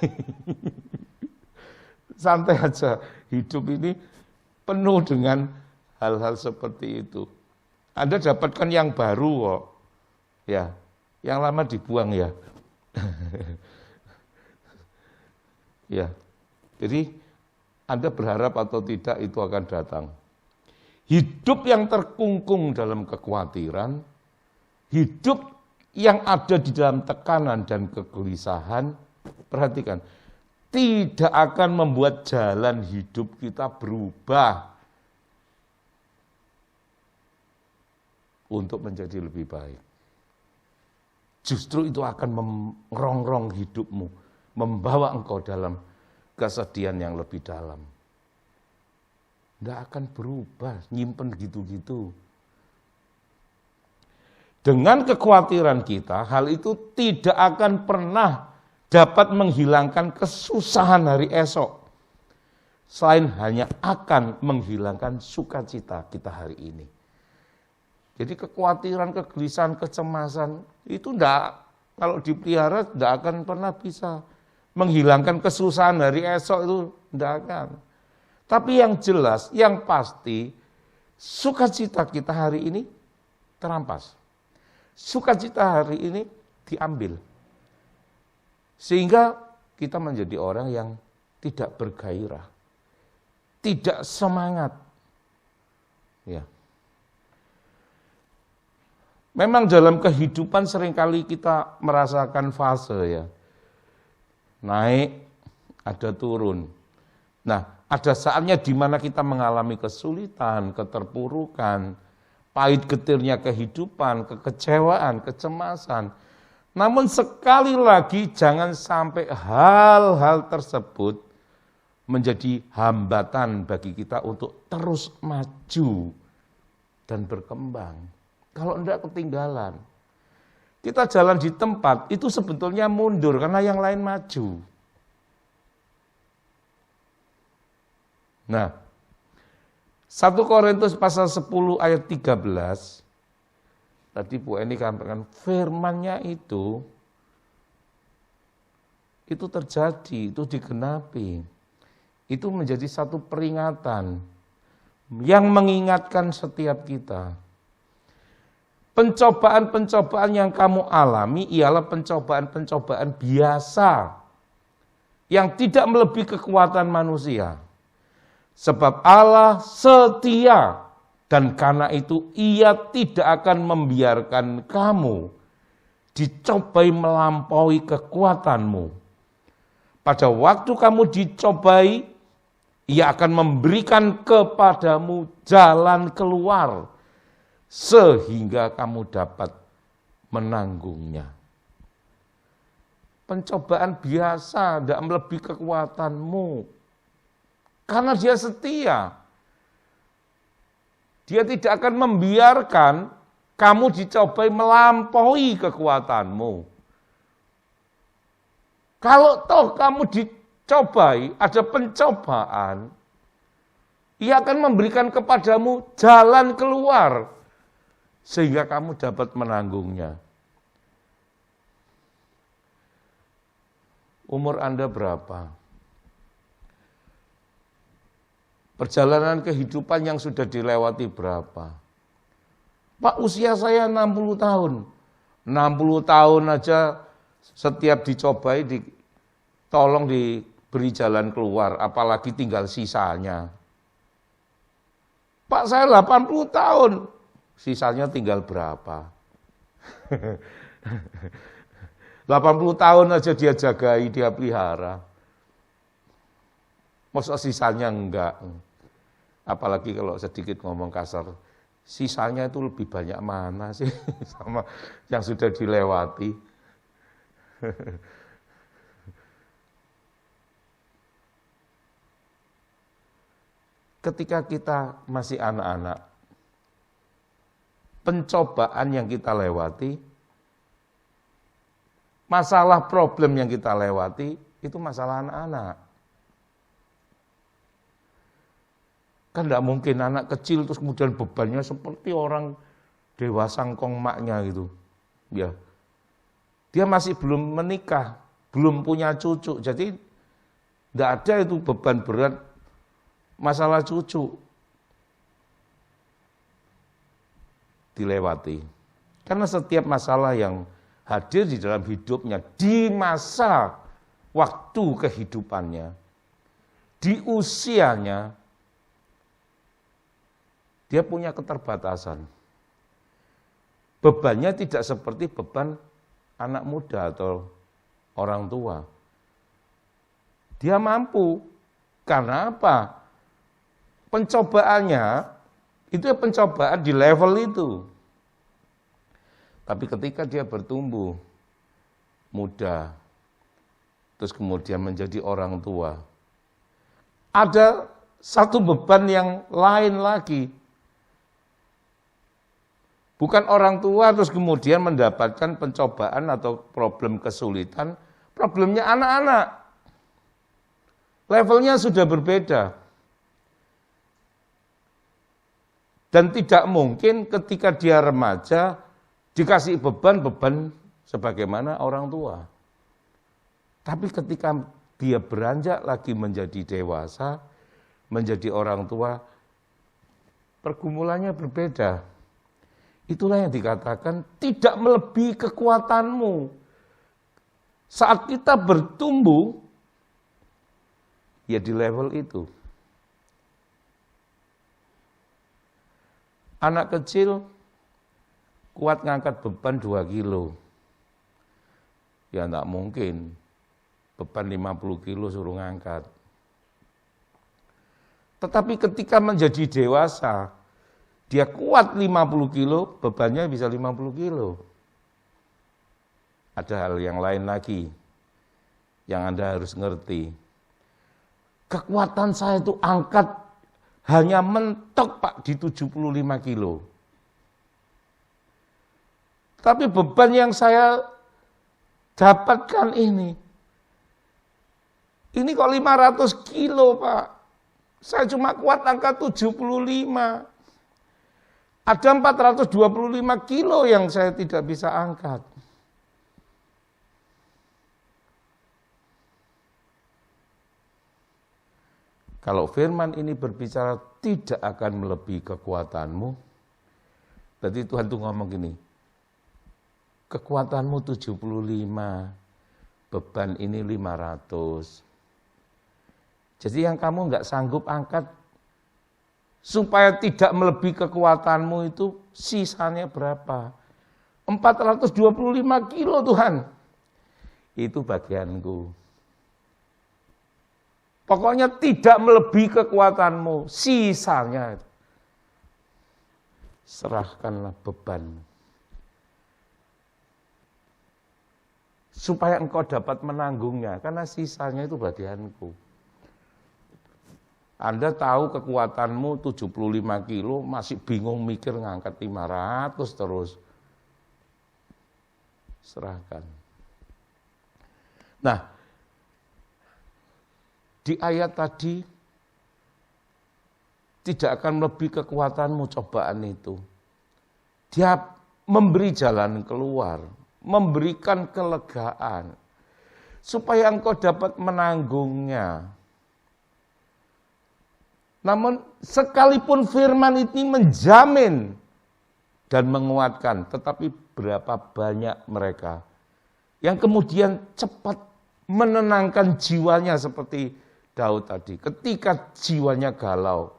Santai aja, hidup ini penuh dengan hal-hal seperti itu. Anda dapatkan yang baru kok. Ya, yang lama dibuang ya. Ya. Jadi Anda berharap atau tidak itu akan datang. Hidup yang terkungkung dalam kekhawatiran, hidup yang ada di dalam tekanan dan kegelisahan, perhatikan, tidak akan membuat jalan hidup kita berubah untuk menjadi lebih baik. Justru itu akan merongrong hidupmu, membawa engkau dalam kesedihan yang lebih dalam. Tidak akan berubah, nyimpen gitu-gitu. Dengan kekhawatiran kita, hal itu tidak akan pernah dapat menghilangkan kesusahan hari esok. Selain hanya akan menghilangkan sukacita kita hari ini. Jadi kekhawatiran, kegelisahan, kecemasan itu kalau dipelihara tidak akan pernah bisa menghilangkan kesusahan hari esok, itu tidak akan. Tapi yang jelas, yang pasti, sukacita kita hari ini terampas. Sukacita hari ini diambil. Sehingga kita menjadi orang yang tidak bergairah, tidak semangat. Ya. Memang dalam kehidupan seringkali kita merasakan fase ya. Naik, ada turun. Nah, ada saatnya di mana kita mengalami kesulitan, keterpurukan, pahit getirnya kehidupan, kekecewaan, kecemasan. Namun sekali lagi jangan sampai hal-hal tersebut menjadi hambatan bagi kita untuk terus maju dan berkembang. Kalau tidak ketinggalan. Kita jalan di tempat itu sebetulnya mundur karena yang lain maju. Nah, 1 Korintus pasal 10 ayat 13, tadi Bu Eni katakan firman-Nya itu terjadi, itu digenapi. Itu menjadi satu peringatan yang mengingatkan setiap kita. Pencobaan-pencobaan yang kamu alami ialah pencobaan-pencobaan biasa yang tidak melebihi kekuatan manusia. Sebab Allah setia dan karena itu Ia tidak akan membiarkan kamu dicobai melampaui kekuatanmu. Pada waktu kamu dicobai, Ia akan memberikan kepadamu jalan keluar sehingga kamu dapat menanggungnya. Pencobaan biasa tidak melebihi kekuatanmu. Karena Dia setia. Dia tidak akan membiarkan kamu dicobai melampaui kekuatanmu. Kalau toh kamu dicobai, ada pencobaan, Ia akan memberikan kepadamu jalan keluar, sehingga kamu dapat menanggungnya. Umur Anda berapa? Perjalanan kehidupan yang sudah dilewati berapa? Pak, usia saya 60 tahun. 60 tahun aja setiap dicobai, tolong diberi jalan keluar, apalagi tinggal sisanya. Pak, saya 80 tahun, sisanya tinggal berapa? 80 tahun aja dia jagai, dia pelihara. Masa sisanya enggak? Apalagi kalau sedikit ngomong kasar, sisanya itu lebih banyak mana sih sama yang sudah dilewati. Ketika kita masih anak-anak, pencobaan yang kita lewati, masalah problem yang kita lewati, itu masalah anak-anak. Kan tidak mungkin anak kecil terus kemudian bebannya seperti orang dewasa ngkong maknya gitu. Ya. Dia masih belum menikah, belum punya cucu. Jadi tidak ada itu beban berat masalah cucu dilewati. Karena setiap masalah yang hadir di dalam hidupnya, di masa waktu kehidupannya, di usianya, dia punya keterbatasan. Bebannya tidak seperti beban anak muda atau orang tua. Dia mampu. Karena apa? Pencobaannya, itu pencobaan di level itu. Tapi ketika dia bertumbuh, muda, terus kemudian menjadi orang tua, ada satu beban yang lain lagi. Bukan orang tua terus kemudian mendapatkan pencobaan atau problem kesulitan, problemnya anak-anak. Levelnya sudah berbeda. Dan tidak mungkin ketika dia remaja dikasih beban sebagaimana orang tua. Tapi ketika dia beranjak lagi menjadi dewasa, menjadi orang tua, pergumulannya berbeda. Itulah yang dikatakan tidak melebihi kekuatanmu. Saat kita bertumbuh, ya di level itu. Anak kecil kuat ngangkat beban 2 kilo. Ya enggak mungkin. Beban 50 kilo suruh ngangkat. Tetapi ketika menjadi dewasa, dia kuat 50 kilo, bebannya bisa 50 kilo. Ada hal yang lain lagi yang Anda harus ngerti. Kekuatan saya itu angkat hanya mentok Pak di 75 kilo. Tapi beban yang saya dapatkan ini kok 500 kilo Pak. Saya cuma kuat angkat 75. Ada 425 kilo yang saya tidak bisa angkat. Kalau firman ini berbicara tidak akan melebihi kekuatanmu, berarti Tuhan tuh ngomong gini, kekuatanmu 75, beban ini 500. Jadi yang kamu nggak sanggup angkat, supaya tidak melebihi kekuatanmu itu sisanya berapa? 425 kilo Tuhan. Itu bagianku. Pokoknya tidak melebihi kekuatanmu, sisanya. Serahkanlah beban. Supaya engkau dapat menanggungnya, karena sisanya itu bagianku. Anda tahu kekuatanmu 75 kilo, masih bingung mikir ngangkat 500 terus. Serahkan. Nah, di ayat tadi, tidak akan melebihi kekuatanmu cobaan itu. Dia memberi jalan keluar, memberikan kelegaan, supaya engkau dapat menanggungnya. Namun sekalipun firman ini menjamin dan menguatkan, tetapi berapa banyak mereka yang kemudian cepat menenangkan jiwanya seperti Daud tadi. Ketika jiwanya galau,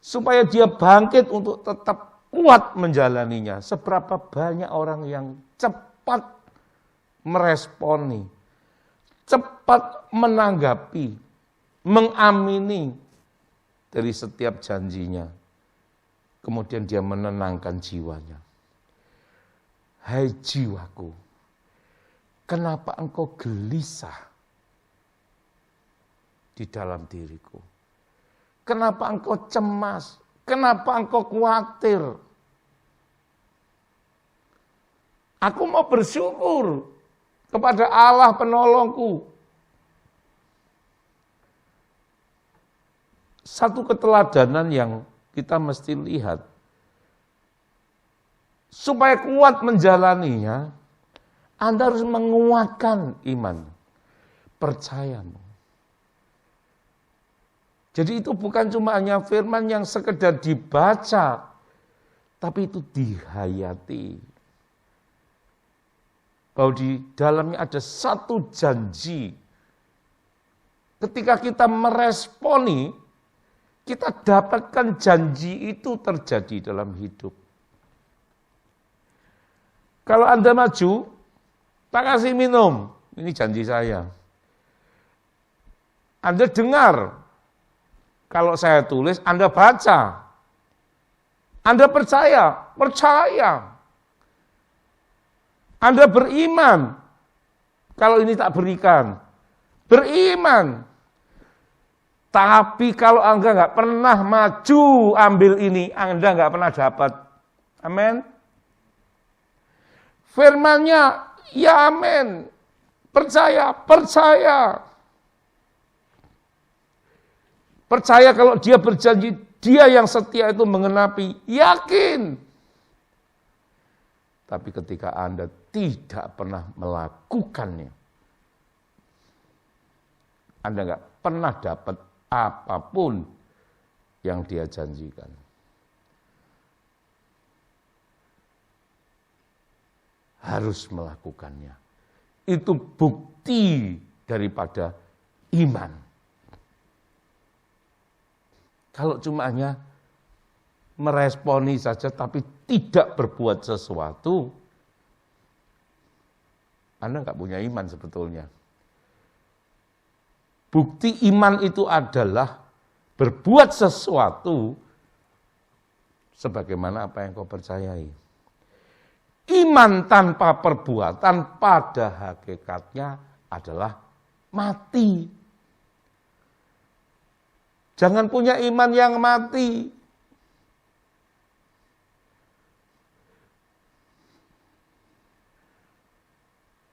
supaya dia bangkit untuk tetap kuat menjalaninya. Seberapa banyak orang yang cepat meresponi, cepat menanggapi, mengamini dari setiap janjinya. Kemudian dia menenangkan jiwanya. Hai jiwaku, kenapa engkau gelisah di dalam diriku? Kenapa engkau cemas? Kenapa engkau khawatir? Aku mau bersyukur kepada Allah penolongku. Satu keteladanan yang kita mesti lihat, supaya kuat menjalaninya, Anda harus menguatkan iman, percayamu. Jadi itu bukan cuma hanya firman yang sekedar dibaca, tapi itu dihayati. Bahwa di dalamnya ada satu janji. Ketika kita meresponi, kita dapatkan janji itu terjadi dalam hidup. Kalau Anda maju, tak kasih minum, ini janji saya. Anda dengar, kalau saya tulis, Anda baca. Anda percaya, percaya. Anda beriman, kalau ini tak berikan, beriman. Tapi kalau Anda nggak pernah maju ambil ini, Anda nggak pernah dapat. Amin. Firman-Nya, ya amin. Percaya, percaya. Percaya kalau dia berjanji, dia yang setia itu mengenapi, yakin. Tapi ketika Anda tidak pernah melakukannya, Anda nggak pernah dapat apapun yang dia janjikan. Harus melakukannya. Itu bukti daripada iman. Kalau cuma hanya meresponi saja tapi tidak berbuat sesuatu, Anda nggak punya iman sebetulnya. Bukti iman itu adalah berbuat sesuatu sebagaimana apa yang kau percayai. Iman tanpa perbuatan pada hakikatnya adalah mati. Jangan punya iman yang mati.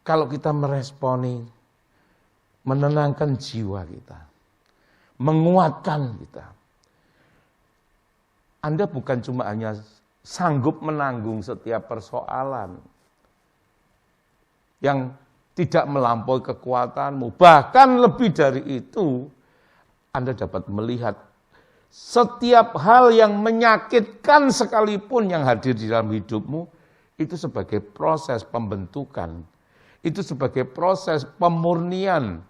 Kalau kita meresponi, menenangkan jiwa kita, menguatkan kita. Anda bukan cuma hanya sanggup menanggung setiap persoalan yang tidak melampaui kekuatanmu. Bahkan lebih dari itu, Anda dapat melihat setiap hal yang menyakitkan sekalipun yang hadir di dalam hidupmu, itu sebagai proses pembentukan, itu sebagai proses pemurnian,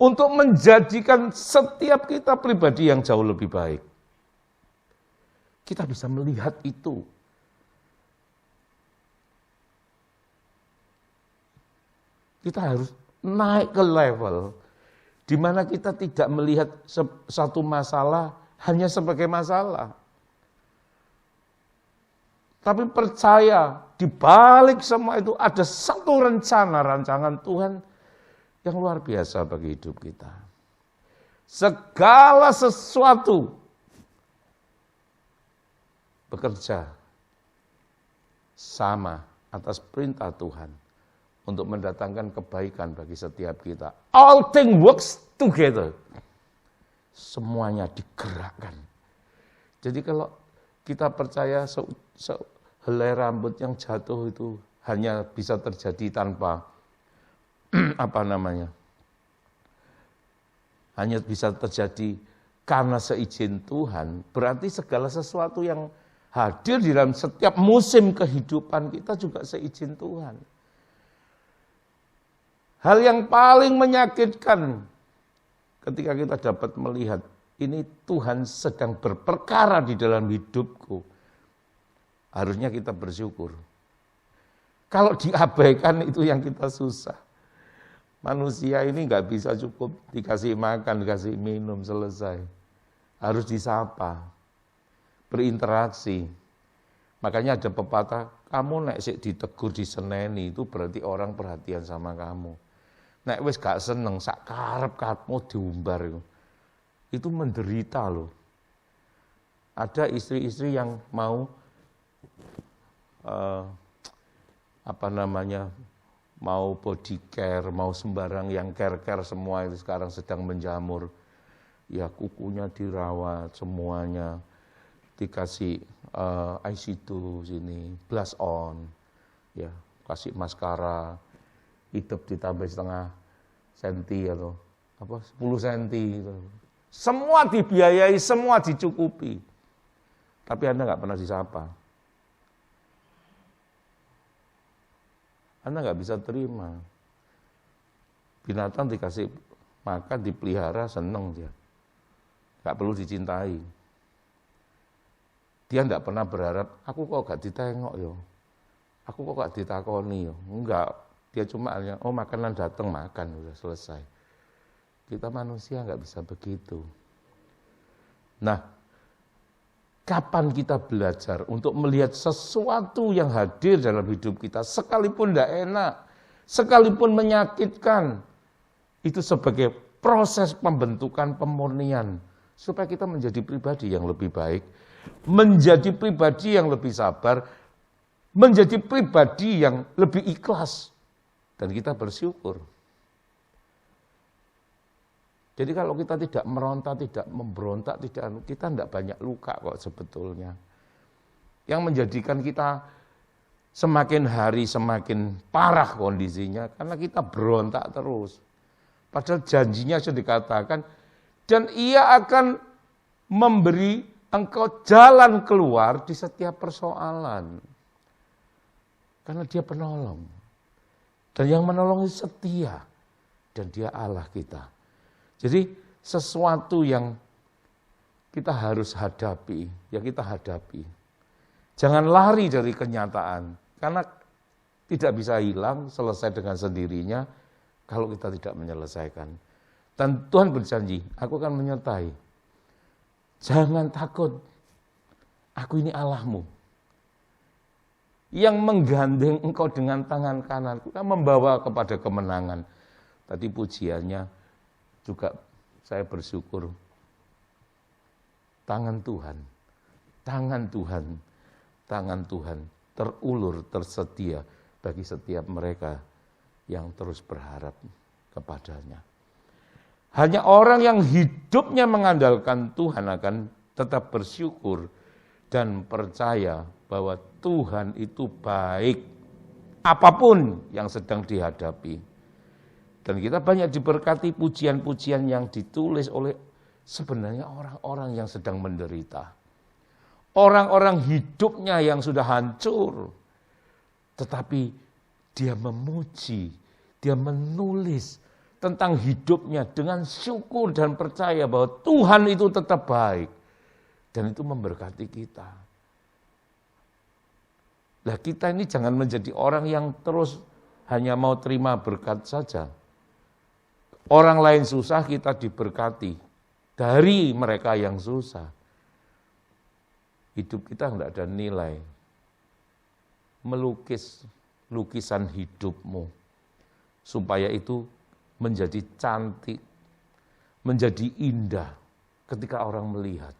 untuk menjadikan setiap kita pribadi yang jauh lebih baik. Kita bisa melihat itu. Kita harus naik ke level di mana kita tidak melihat satu masalah hanya sebagai masalah. Tapi percaya di balik semua itu ada satu rancangan Tuhan yang luar biasa bagi hidup kita. Segala sesuatu bekerja sama atas perintah Tuhan untuk mendatangkan kebaikan bagi setiap kita. All things works together. Semuanya digerakkan. Jadi kalau kita percaya sehelai rambut yang jatuh itu hanya bisa terjadi tanpa hanya bisa terjadi karena seizin Tuhan, berarti segala sesuatu yang hadir di dalam setiap musim kehidupan kita juga seizin Tuhan. Hal yang paling menyakitkan ketika kita dapat melihat ini Tuhan sedang berperkara di dalam hidupku. Harusnya kita bersyukur. Kalau diabaikan itu yang kita susah. Manusia ini nggak bisa cukup dikasih makan, dikasih minum, selesai. Harus disapa, berinteraksi. Makanya ada pepatah, kamu nek sik ditegur diseneni itu berarti orang perhatian sama kamu. Nek wis gak seneng sak karep-karepmu diumbar itu menderita loh. Ada istri-istri yang mau mau body care, mau sembarang yang care-care semua itu sekarang sedang menjamur. Ya kukunya dirawat semuanya. Dikasih eyeshadow sini, blush on, ya kasih maskara, hidup ditambah setengah senti atau 10 senti gitu. Semua dibiayai, semua dicukupi. Tapi Anda nggak pernah disapa. Anda nggak bisa terima. Binatang dikasih makan, dipelihara, seneng dia. Nggak perlu dicintai. Dia enggak pernah berharap, aku kok gak ditengok yo. Aku kok gak ditakoni yo. Enggak, dia cuma hanya, makanan datang makan, udah selesai. Kita manusia enggak bisa begitu. Nah, kapan kita belajar untuk melihat sesuatu yang hadir dalam hidup kita, sekalipun enggak enak, sekalipun menyakitkan, itu sebagai proses pembentukan, pemurnian, supaya kita menjadi pribadi yang lebih baik, menjadi pribadi yang lebih sabar, menjadi pribadi yang lebih ikhlas, dan kita bersyukur. Jadi kalau kita tidak meronta, tidak memberontak, kita tidak banyak luka kok sebetulnya. Yang menjadikan kita semakin hari semakin parah kondisinya, karena kita berontak terus. Padahal janjinya sudah dikatakan, dan ia akan memberi engkau jalan keluar di setiap persoalan. Karena dia penolong. Dan yang menolong itu setia. Dan dia Allah kita. Jadi sesuatu yang kita harus hadapi, ya kita hadapi. Jangan lari dari kenyataan. Karena tidak bisa hilang, selesai dengan sendirinya, kalau kita tidak menyelesaikan. Dan Tuhan berjanji, aku akan menyertai. Jangan takut, aku ini Allahmu. Yang menggandeng engkau dengan tangan kananku, membawa kepada kemenangan. Tadi pujiannya juga saya bersyukur. Tangan Tuhan, tangan Tuhan, tangan Tuhan terulur, tersedia bagi setiap mereka yang terus berharap kepadanya. Hanya orang yang hidupnya mengandalkan Tuhan akan tetap bersyukur dan percaya bahwa Tuhan itu baik apapun yang sedang dihadapi. Dan kita banyak diberkati pujian-pujian yang ditulis oleh sebenarnya orang-orang yang sedang menderita. Orang-orang hidupnya yang sudah hancur, tetapi dia memuji, dia menulis tentang hidupnya dengan syukur dan percaya bahwa Tuhan itu tetap baik. Dan itu memberkati kita. Nah kita ini jangan menjadi orang yang terus hanya mau terima berkat saja. Orang lain susah, kita diberkati dari mereka yang susah. Hidup kita tidak ada nilai. Melukis lukisan hidupmu supaya itu menjadi cantik, menjadi indah ketika orang melihat.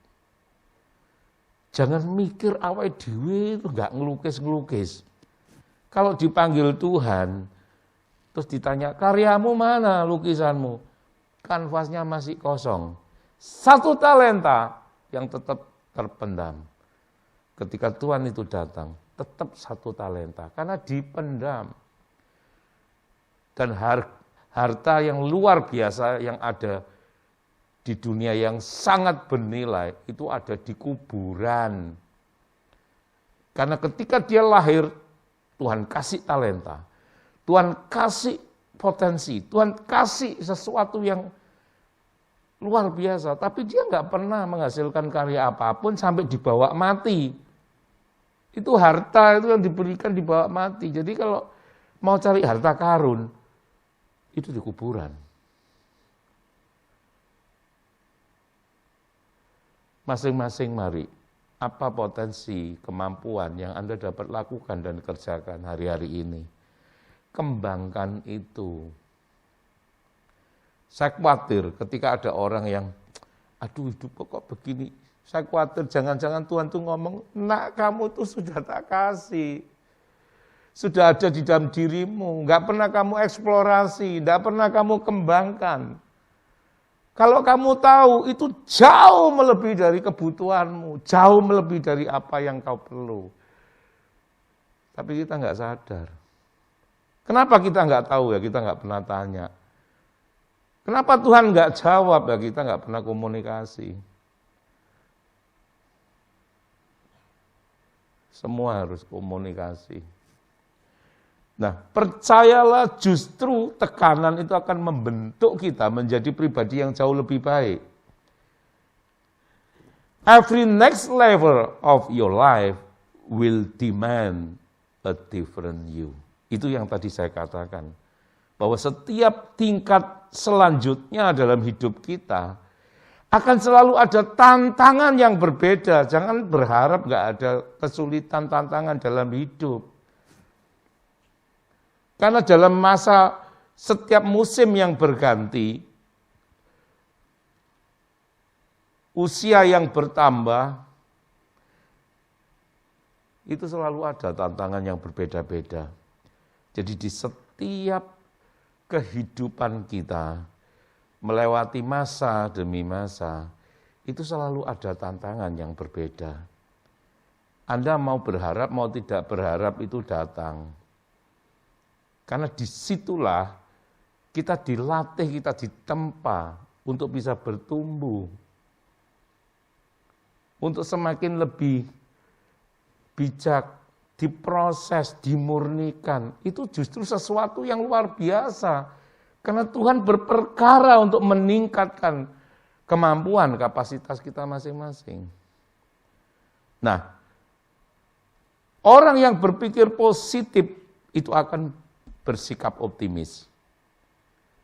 Jangan mikir awake dhewe itu enggak ngelukis-ngelukis. Kalau dipanggil Tuhan, terus ditanya, karyamu mana lukisanmu? Kanvasnya masih kosong. 1 talenta yang tetap terpendam. Ketika Tuhan itu datang, tetap 1 talenta. Karena dipendam. Dan harta yang luar biasa yang ada di dunia yang sangat bernilai, itu ada di kuburan. Karena ketika dia lahir, Tuhan kasih talenta. Tuhan kasih potensi, Tuhan kasih sesuatu yang luar biasa, tapi dia nggak pernah menghasilkan karya apapun sampai dibawa mati. Itu harta itu yang diberikan dibawa mati. Jadi kalau mau cari harta karun, itu di kuburan. Masing-masing mari, apa potensi, kemampuan yang Anda dapat lakukan dan kerjakan hari-hari ini. Kembangkan itu. Saya khawatir ketika ada orang yang, aduh hidup kok begini. Saya khawatir jangan-jangan Tuhan tuh ngomong, nak kamu tuh sudah tak kasih. Sudah ada di dalam dirimu, nggak pernah kamu eksplorasi, nggak pernah kamu kembangkan. Kalau kamu tahu itu jauh melebihi dari kebutuhanmu, jauh melebihi dari apa yang kau perlu. Tapi kita nggak sadar. Kenapa kita nggak tahu ya, kita nggak pernah tanya. Kenapa Tuhan nggak jawab ya, kita nggak pernah komunikasi. Semua harus komunikasi. Nah, percayalah justru tekanan itu akan membentuk kita menjadi pribadi yang jauh lebih baik. Every next level of your life will demand a different you. Itu yang tadi saya katakan. Bahwa setiap tingkat selanjutnya dalam hidup kita akan selalu ada tantangan yang berbeda. Jangan berharap nggak ada kesulitan, tantangan dalam hidup. Karena dalam masa setiap musim yang berganti, usia yang bertambah, itu selalu ada tantangan yang berbeda-beda. Jadi di setiap kehidupan kita, melewati masa demi masa, itu selalu ada tantangan yang berbeda. Anda mau berharap, mau tidak berharap itu datang. Karena disitulah kita dilatih, kita ditempa untuk bisa bertumbuh. Untuk semakin lebih bijak, diproses, dimurnikan. Itu justru sesuatu yang luar biasa. Karena Tuhan berperkara untuk meningkatkan kemampuan, kapasitas kita masing-masing. Nah, orang yang berpikir positif itu akan bersikap optimis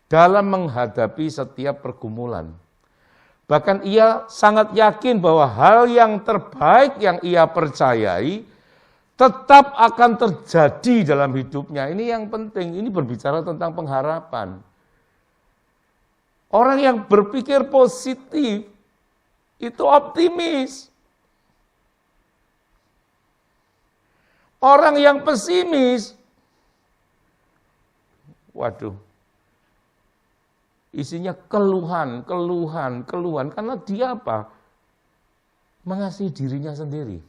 dalam menghadapi setiap pergumulan. Bahkan ia sangat yakin bahwa hal yang terbaik yang ia percayai tetap akan terjadi dalam hidupnya. Ini yang penting, ini berbicara tentang pengharapan. Orang yang berpikir positif itu optimis. Orang yang pesimis, waduh, isinya keluhan. Karena dia apa? Mengasihi dirinya sendiri.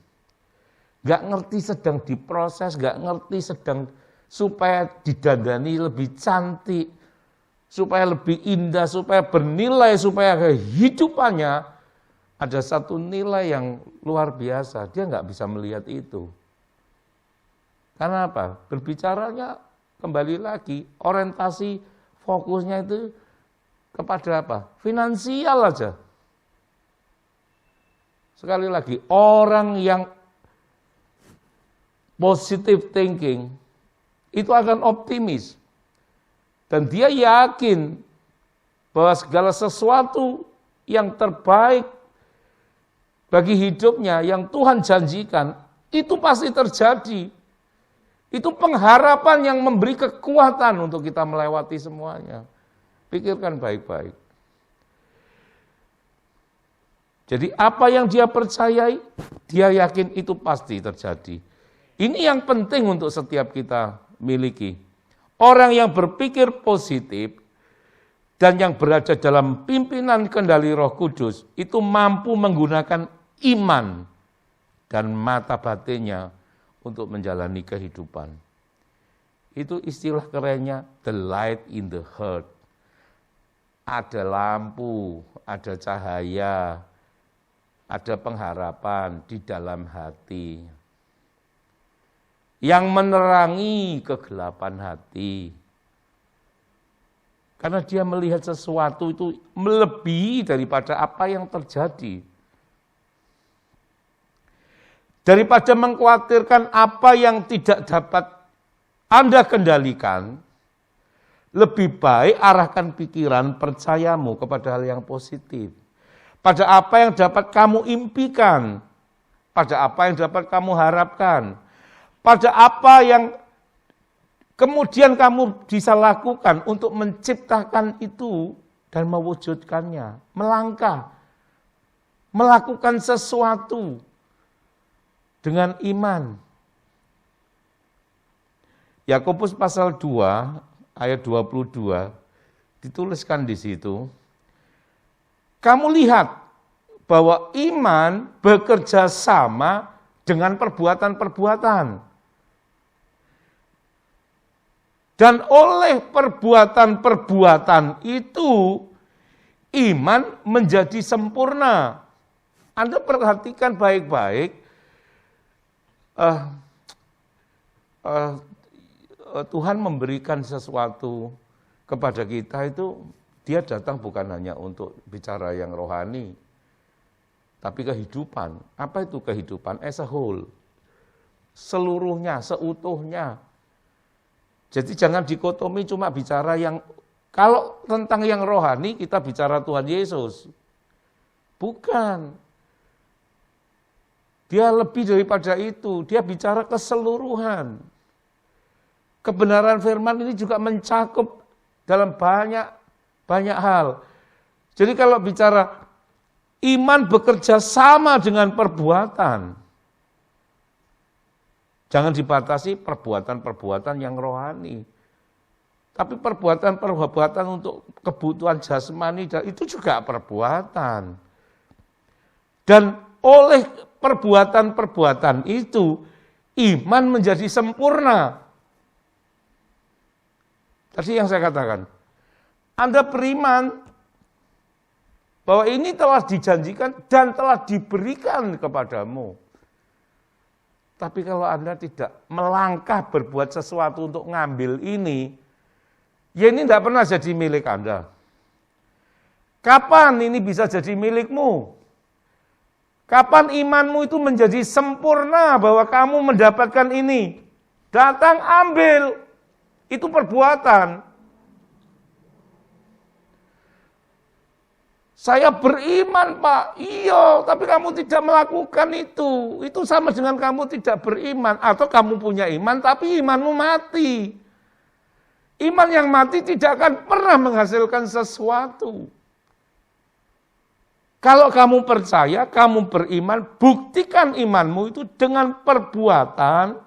Gak ngerti sedang diproses, gak ngerti sedang supaya didandani lebih cantik, supaya lebih indah, supaya bernilai, supaya kehidupannya ada satu nilai yang luar biasa. Dia gak bisa melihat itu. Karena apa? Berbicaranya kembali lagi, orientasi fokusnya itu kepada apa? Finansial aja. Sekali lagi, orang yang positive thinking itu akan optimis. Dan dia yakin bahwa segala sesuatu yang terbaik bagi hidupnya, yang Tuhan janjikan, itu pasti terjadi. Itu pengharapan yang memberi kekuatan untuk kita melewati semuanya. Pikirkan baik-baik. Jadi apa yang dia percayai, dia yakin itu pasti terjadi. Ini yang penting untuk setiap kita miliki. Orang yang berpikir positif dan yang berada dalam pimpinan kendali Roh Kudus, itu mampu menggunakan iman dan mata batinnya untuk menjalani kehidupan. Itu istilah kerennya, the light in the heart. Ada lampu, ada cahaya, ada pengharapan di dalam hati. Yang menerangi kegelapan hati. Karena dia melihat sesuatu itu melebihi daripada apa yang terjadi. Daripada mengkhawatirkan apa yang tidak dapat Anda kendalikan, lebih baik arahkan pikiran percayamu kepada hal yang positif. Pada apa yang dapat kamu impikan, pada apa yang dapat kamu harapkan, pada apa yang kemudian kamu bisa lakukan untuk menciptakan itu dan mewujudkannya, melangkah, melakukan sesuatu dengan iman. Yakobus pasal 2 ayat 22 dituliskan di situ. Kamu lihat bahwa iman bekerja sama dengan perbuatan-perbuatan. Dan oleh perbuatan-perbuatan itu iman menjadi sempurna. Anda perhatikan baik-baik. Tuhan memberikan sesuatu kepada kita itu, dia datang bukan hanya untuk bicara yang rohani, tapi kehidupan. Apa itu kehidupan? As a whole. Seluruhnya, seutuhnya. Jadi jangan dikotomi cuma bicara yang, kalau tentang yang rohani kita bicara Tuhan Yesus. Bukan. Dia lebih daripada itu, dia bicara keseluruhan. Kebenaran firman ini juga mencakup dalam banyak hal. Jadi kalau bicara Iman bekerja sama dengan perbuatan. Jangan dibatasi perbuatan-perbuatan yang rohani. Tapi perbuatan-perbuatan untuk kebutuhan jasmani itu juga perbuatan. Dan oleh perbuatan-perbuatan itu, iman menjadi sempurna. Tadi yang saya katakan, Anda beriman bahwa ini telah dijanjikan dan telah diberikan kepadamu. Tapi kalau Anda tidak melangkah berbuat sesuatu untuk ngambil ini, ya ini tidak pernah jadi milik Anda. Kapan ini bisa jadi milikmu? Kapan imanmu itu menjadi sempurna bahwa kamu mendapatkan ini? Datang ambil, itu perbuatan. Saya beriman Pak, iya, tapi kamu tidak melakukan itu. Itu sama dengan kamu tidak beriman. Atau kamu punya iman, tapi imanmu mati. Iman yang mati tidak akan pernah menghasilkan sesuatu. Kalau kamu percaya, kamu beriman, buktikan imanmu itu dengan perbuatan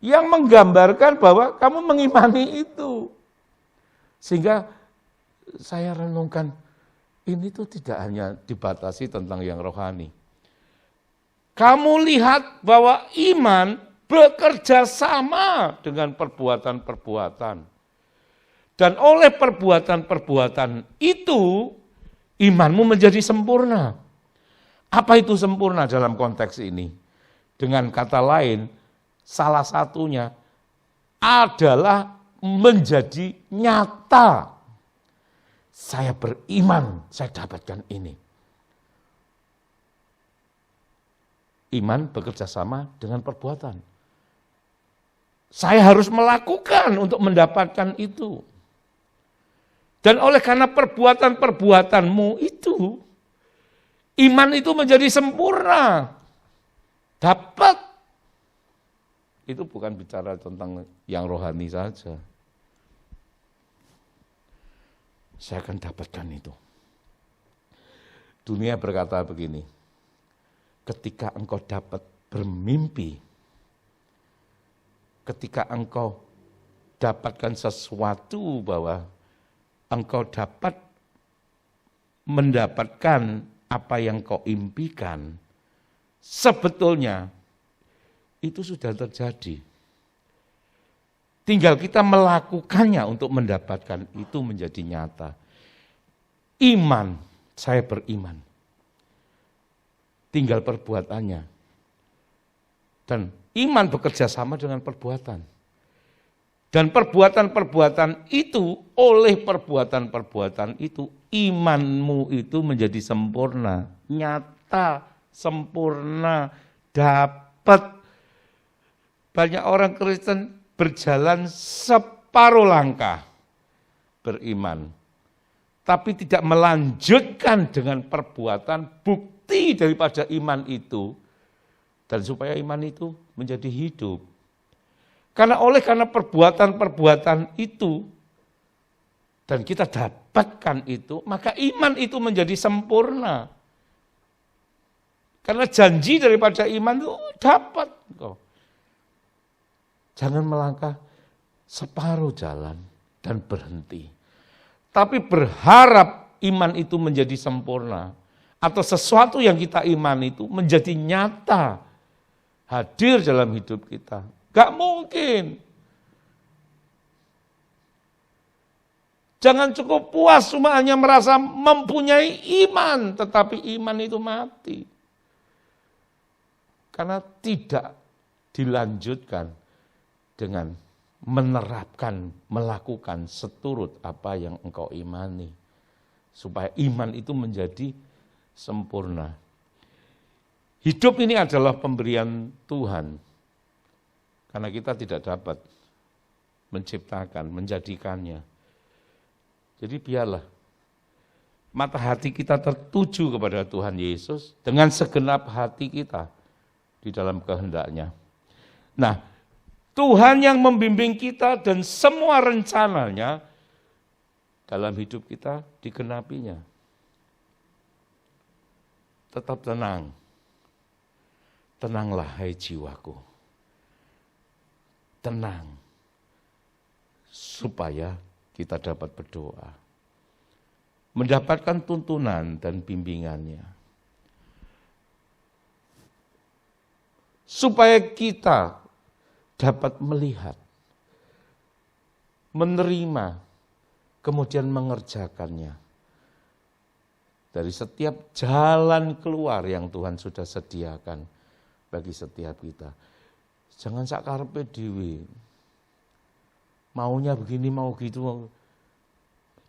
yang menggambarkan bahwa kamu mengimani itu. Sehingga saya renungkan, ini tuh tidak hanya dibatasi tentang yang rohani. Kamu lihat bahwa iman bekerja sama dengan perbuatan-perbuatan. Dan oleh perbuatan-perbuatan itu, imanmu menjadi sempurna. Apa itu sempurna dalam konteks ini? Dengan kata lain, salah satunya adalah menjadi nyata. Saya beriman, saya dapatkan ini. Iman bekerja sama dengan perbuatan. Saya harus melakukan untuk mendapatkan itu. Dan oleh karena perbuatan-perbuatanmu itu, iman itu menjadi sempurna. Dapat. Itu bukan bicara tentang yang rohani saja. Saya akan dapatkan itu. Dunia berkata begini, ketika engkau dapat bermimpi, ketika engkau dapatkan sesuatu bahwa engkau dapat mendapatkan apa yang kau impikan, sebetulnya itu sudah terjadi. Tinggal kita melakukannya untuk mendapatkan itu menjadi nyata. Iman, saya beriman. Tinggal perbuatannya. Dan iman bekerja sama dengan perbuatan. Dan perbuatan-perbuatan itu, oleh perbuatan-perbuatan itu, imanmu itu menjadi sempurna, nyata, sempurna, dapat. Banyak orang Kristen berjalan separuh langkah beriman, tapi tidak melanjutkan dengan perbuatan bukti daripada iman itu, dan supaya iman itu menjadi hidup. Karena perbuatan-perbuatan itu, dan kita dapatkan itu, maka iman itu menjadi sempurna. Karena janji daripada iman itu dapat. Jangan melangkah separuh jalan dan berhenti. Tapi berharap iman itu menjadi sempurna. Atau sesuatu yang kita iman itu menjadi nyata. Hadir dalam hidup kita. Gak mungkin. Jangan cukup puas cuma hanya merasa mempunyai iman. Tetapi iman itu mati. Karena tidak dilanjutkan dengan menerapkan, melakukan seturut apa yang engkau imani. Supaya iman itu menjadi sempurna. Hidup ini adalah pemberian Tuhan. Karena kita tidak dapat menciptakan, menjadikannya. Jadi biarlah mata hati kita tertuju kepada Tuhan Yesus dengan segenap hati kita di dalam kehendak-Nya. Nah, Tuhan yang membimbing kita dan semua rencananya dalam hidup kita digenapinya. tetap tenang. Tenanglah hai jiwaku. Tenang. Supaya kita dapat berdoa. Mendapatkan tuntunan dan bimbingannya. Supaya kita dapat melihat, menerima, kemudian mengerjakannya. Dari setiap jalan keluar yang Tuhan sudah sediakan bagi setiap kita. Jangan sakarepe dhewe. Maunya begini, mau gitu.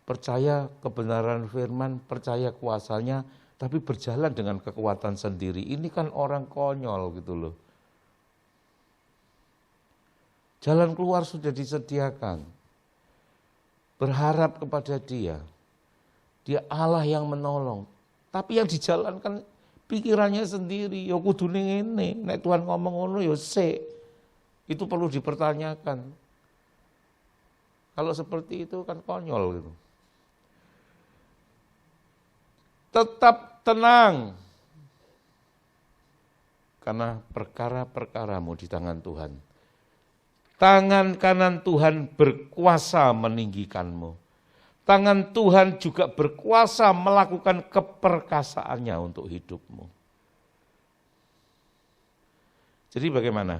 Percaya kebenaran firman, percaya kuasanya, tapi berjalan dengan kekuatan sendiri. Ini kan orang konyol gitu loh. Jalan keluar sudah disediakan. Berharap kepada Dia. Dia Allah yang menolong. Tapi yang dijalankan pikirannya sendiri. Ya kudune ngene, nek Tuhan ngomong ngono ya sik. Itu perlu dipertanyakan. Kalau seperti itu kan konyol gitu. Tetap tenang. Karena perkara-perkaramu di tangan Tuhan. Tangan kanan Tuhan berkuasa meninggikanmu. Tangan Tuhan juga berkuasa melakukan keperkasaannya untuk hidupmu. Jadi bagaimana?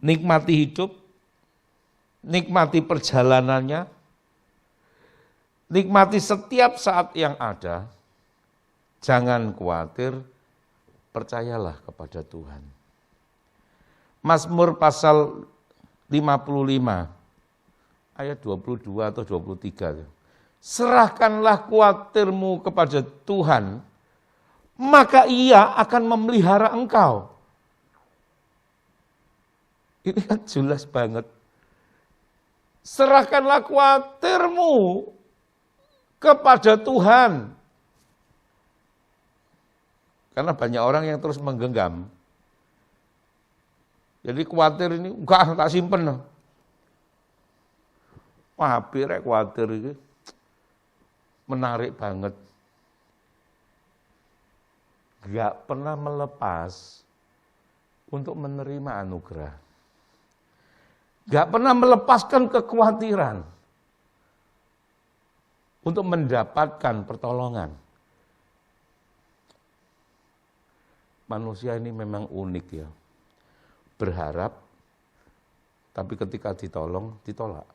Nikmati hidup, nikmati perjalanannya, nikmati setiap saat yang ada, jangan khawatir, percayalah kepada Tuhan. Mazmur pasal 55. Ayat 22 atau 23. Serahkanlah khawatirmu kepada Tuhan, maka Ia akan memelihara engkau. Ini kan jelas banget. Serahkanlah khawatirmu kepada Tuhan. Karena banyak orang yang terus menggenggam. Jadi khawatir ini, enggak, tak simpen. Wah, rek khawatir ini menarik banget. Gak pernah melepas untuk menerima anugerah. Gak pernah melepaskan kekhawatiran untuk mendapatkan pertolongan. Manusia ini memang unik ya. Berharap, tapi ketika ditolong, ditolak.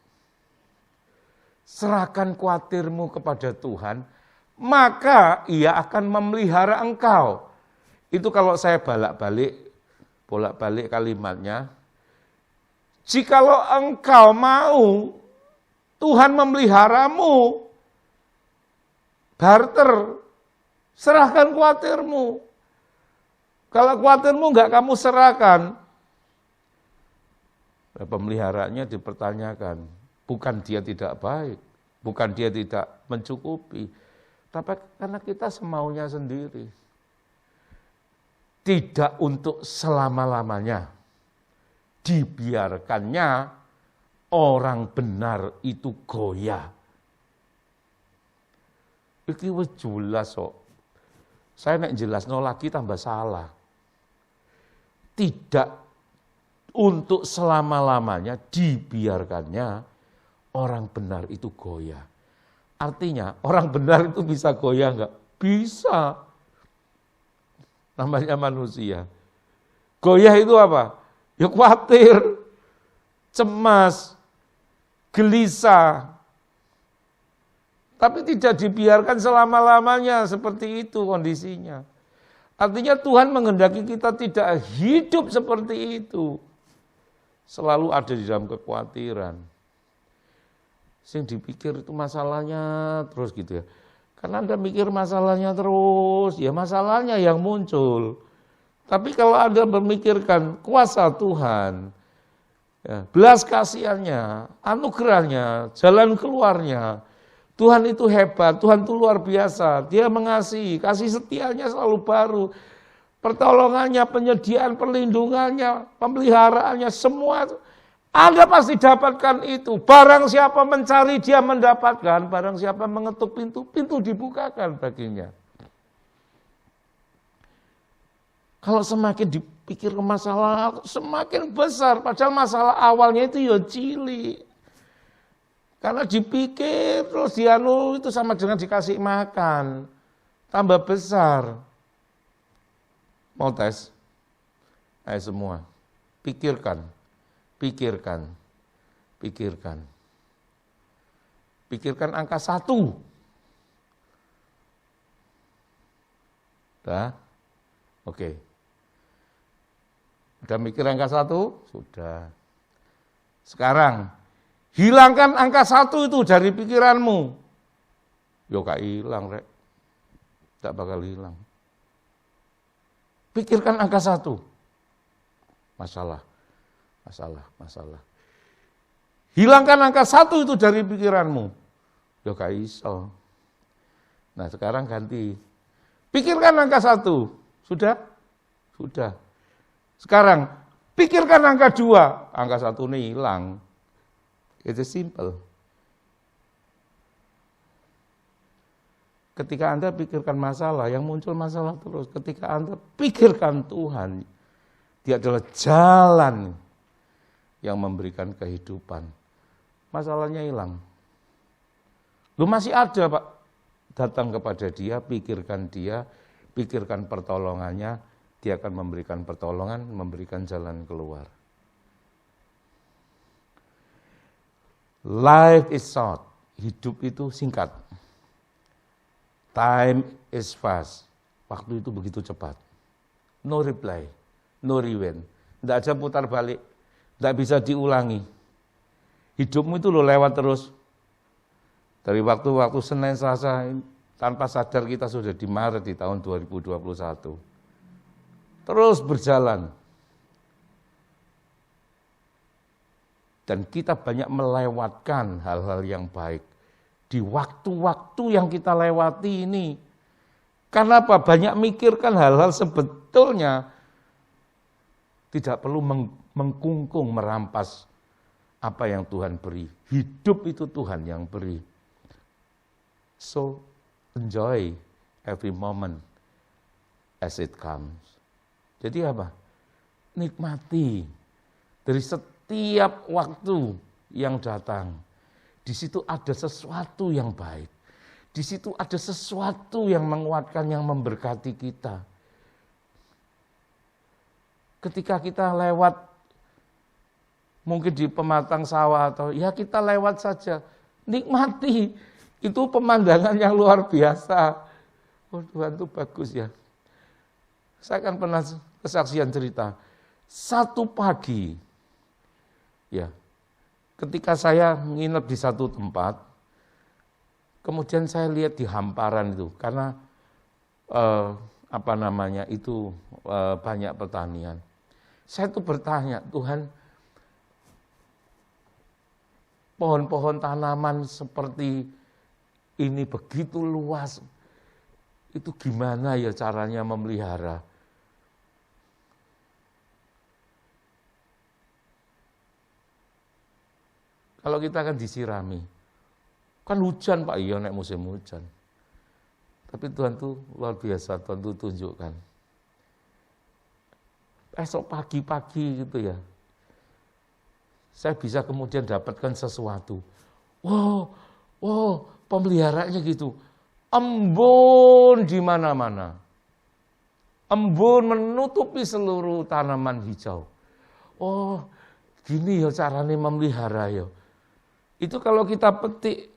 Serahkan khawatirmu kepada Tuhan, maka Ia akan memelihara engkau. Itu kalau saya bolak-balik kalimatnya. Jikalau engkau mau Tuhan memeliharamu, barter, serahkan khawatirmu. Kalau khawatirmu enggak kamu serahkan, pemeliharaannya dipertanyakan. Bukan dia tidak baik, bukan dia tidak mencukupi, tapi karena kita semaunya sendiri. Tidak untuk selama-lamanya. Dibiarkannya orang benar itu goyah. Iki wis jelas kok. Saya nek jelasno lagi tambah salah. Tidak untuk selama-lamanya dibiarkannya orang benar itu goyah. Artinya orang benar itu bisa goyah enggak? Bisa. Namanya manusia. Goyah itu apa? Ya khawatir, cemas, gelisah. Tapi tidak dibiarkan selama-lamanya seperti itu kondisinya. Artinya Tuhan menghendaki kita tidak hidup seperti itu. Selalu ada di dalam kekhawatiran. Sing dipikir itu masalahnya terus gitu ya. Karena Anda mikir masalahnya terus, ya masalahnya yang muncul. Tapi kalau Anda memikirkan kuasa Tuhan, ya, belas kasihannya, anugerahnya, jalan keluarnya, Tuhan itu hebat, Tuhan itu luar biasa. Dia mengasihi, kasih setianya selalu baru. Pertolongannya, penyediaan, perlindungannya, pemeliharaannya, semua Anda pasti dapatkan itu. Barang siapa mencari dia mendapatkan, barang siapa mengetuk pintu, pintu dibukakan baginya. Kalau semakin dipikir ke masalah, semakin besar. Padahal masalah awalnya itu ya cilik. Karena dipikir, terus itu sama dengan dikasih makan. Tambah besar. Mau tes? Ayo semua, pikirkan. Pikirkan angka 1. Dah? Oke. Udah mikir angka 1? Sudah. Sekarang, hilangkan angka 1 itu dari pikiranmu. Yo gak hilang, Rek. Tak bakal hilang. Pikirkan angka 1. Masalah. Hilangkan angka 1 itu dari pikiranmu. Ya gak iso. Nah sekarang ganti. Pikirkan angka 1. Sudah? Sudah. Sekarang pikirkan angka 2. Angka 1 ini hilang. It's simple. Ketika Anda pikirkan masalah, yang muncul masalah terus. Ketika Anda pikirkan Tuhan, Dia adalah jalan yang memberikan kehidupan. Masalahnya hilang. Lu masih ada, Pak. Datang kepada Dia, pikirkan pertolongannya, Dia akan memberikan pertolongan, memberikan jalan keluar. Life is short. Hidup itu singkat. Time is fast. Waktu itu begitu cepat. No reply, no rewind. Tidak ada putar balik. Tidak bisa diulangi. Hidupmu itu lo lewat terus. Dari waktu-waktu Senin, Selasa, tanpa sadar kita sudah di Maret di tahun 2021. Terus berjalan. Dan kita banyak melewatkan hal-hal yang baik. Di waktu-waktu yang kita lewati ini. Karena apa? Banyak mikirkan hal-hal sebetulnya tidak perlu mengkungkung, merampas apa yang Tuhan beri. Hidup itu Tuhan yang beri. So, enjoy every moment as it comes. Jadi apa? Nikmati dari setiap waktu yang datang. Di situ ada sesuatu yang baik. Di situ ada sesuatu yang menguatkan, yang memberkati kita. Ketika kita lewat, mungkin di pematang sawah atau ya kita lewat saja. Nikmati, itu pemandangan yang luar biasa. Oh Tuhan itu bagus ya. Saya kan pernah kesaksian cerita. Satu pagi, ya, ketika saya nginep di satu tempat, kemudian saya lihat di hamparan itu, karena banyak pertanian. Saya tuh bertanya, Tuhan, pohon-pohon tanaman seperti ini begitu luas, itu gimana ya caranya memelihara? Kalau kita kan disirami, kan hujan Pak, iya nek musim hujan. Tapi Tuhan tuh luar biasa, Tuhan tuh tunjukkan. Esok pagi-pagi gitu ya, saya bisa kemudian dapatkan sesuatu. Wow, pemeliharaannya gitu. Embun di mana-mana. Embun menutupi seluruh tanaman hijau. Oh, gini ya caranya memelihara ya. Itu kalau kita petik,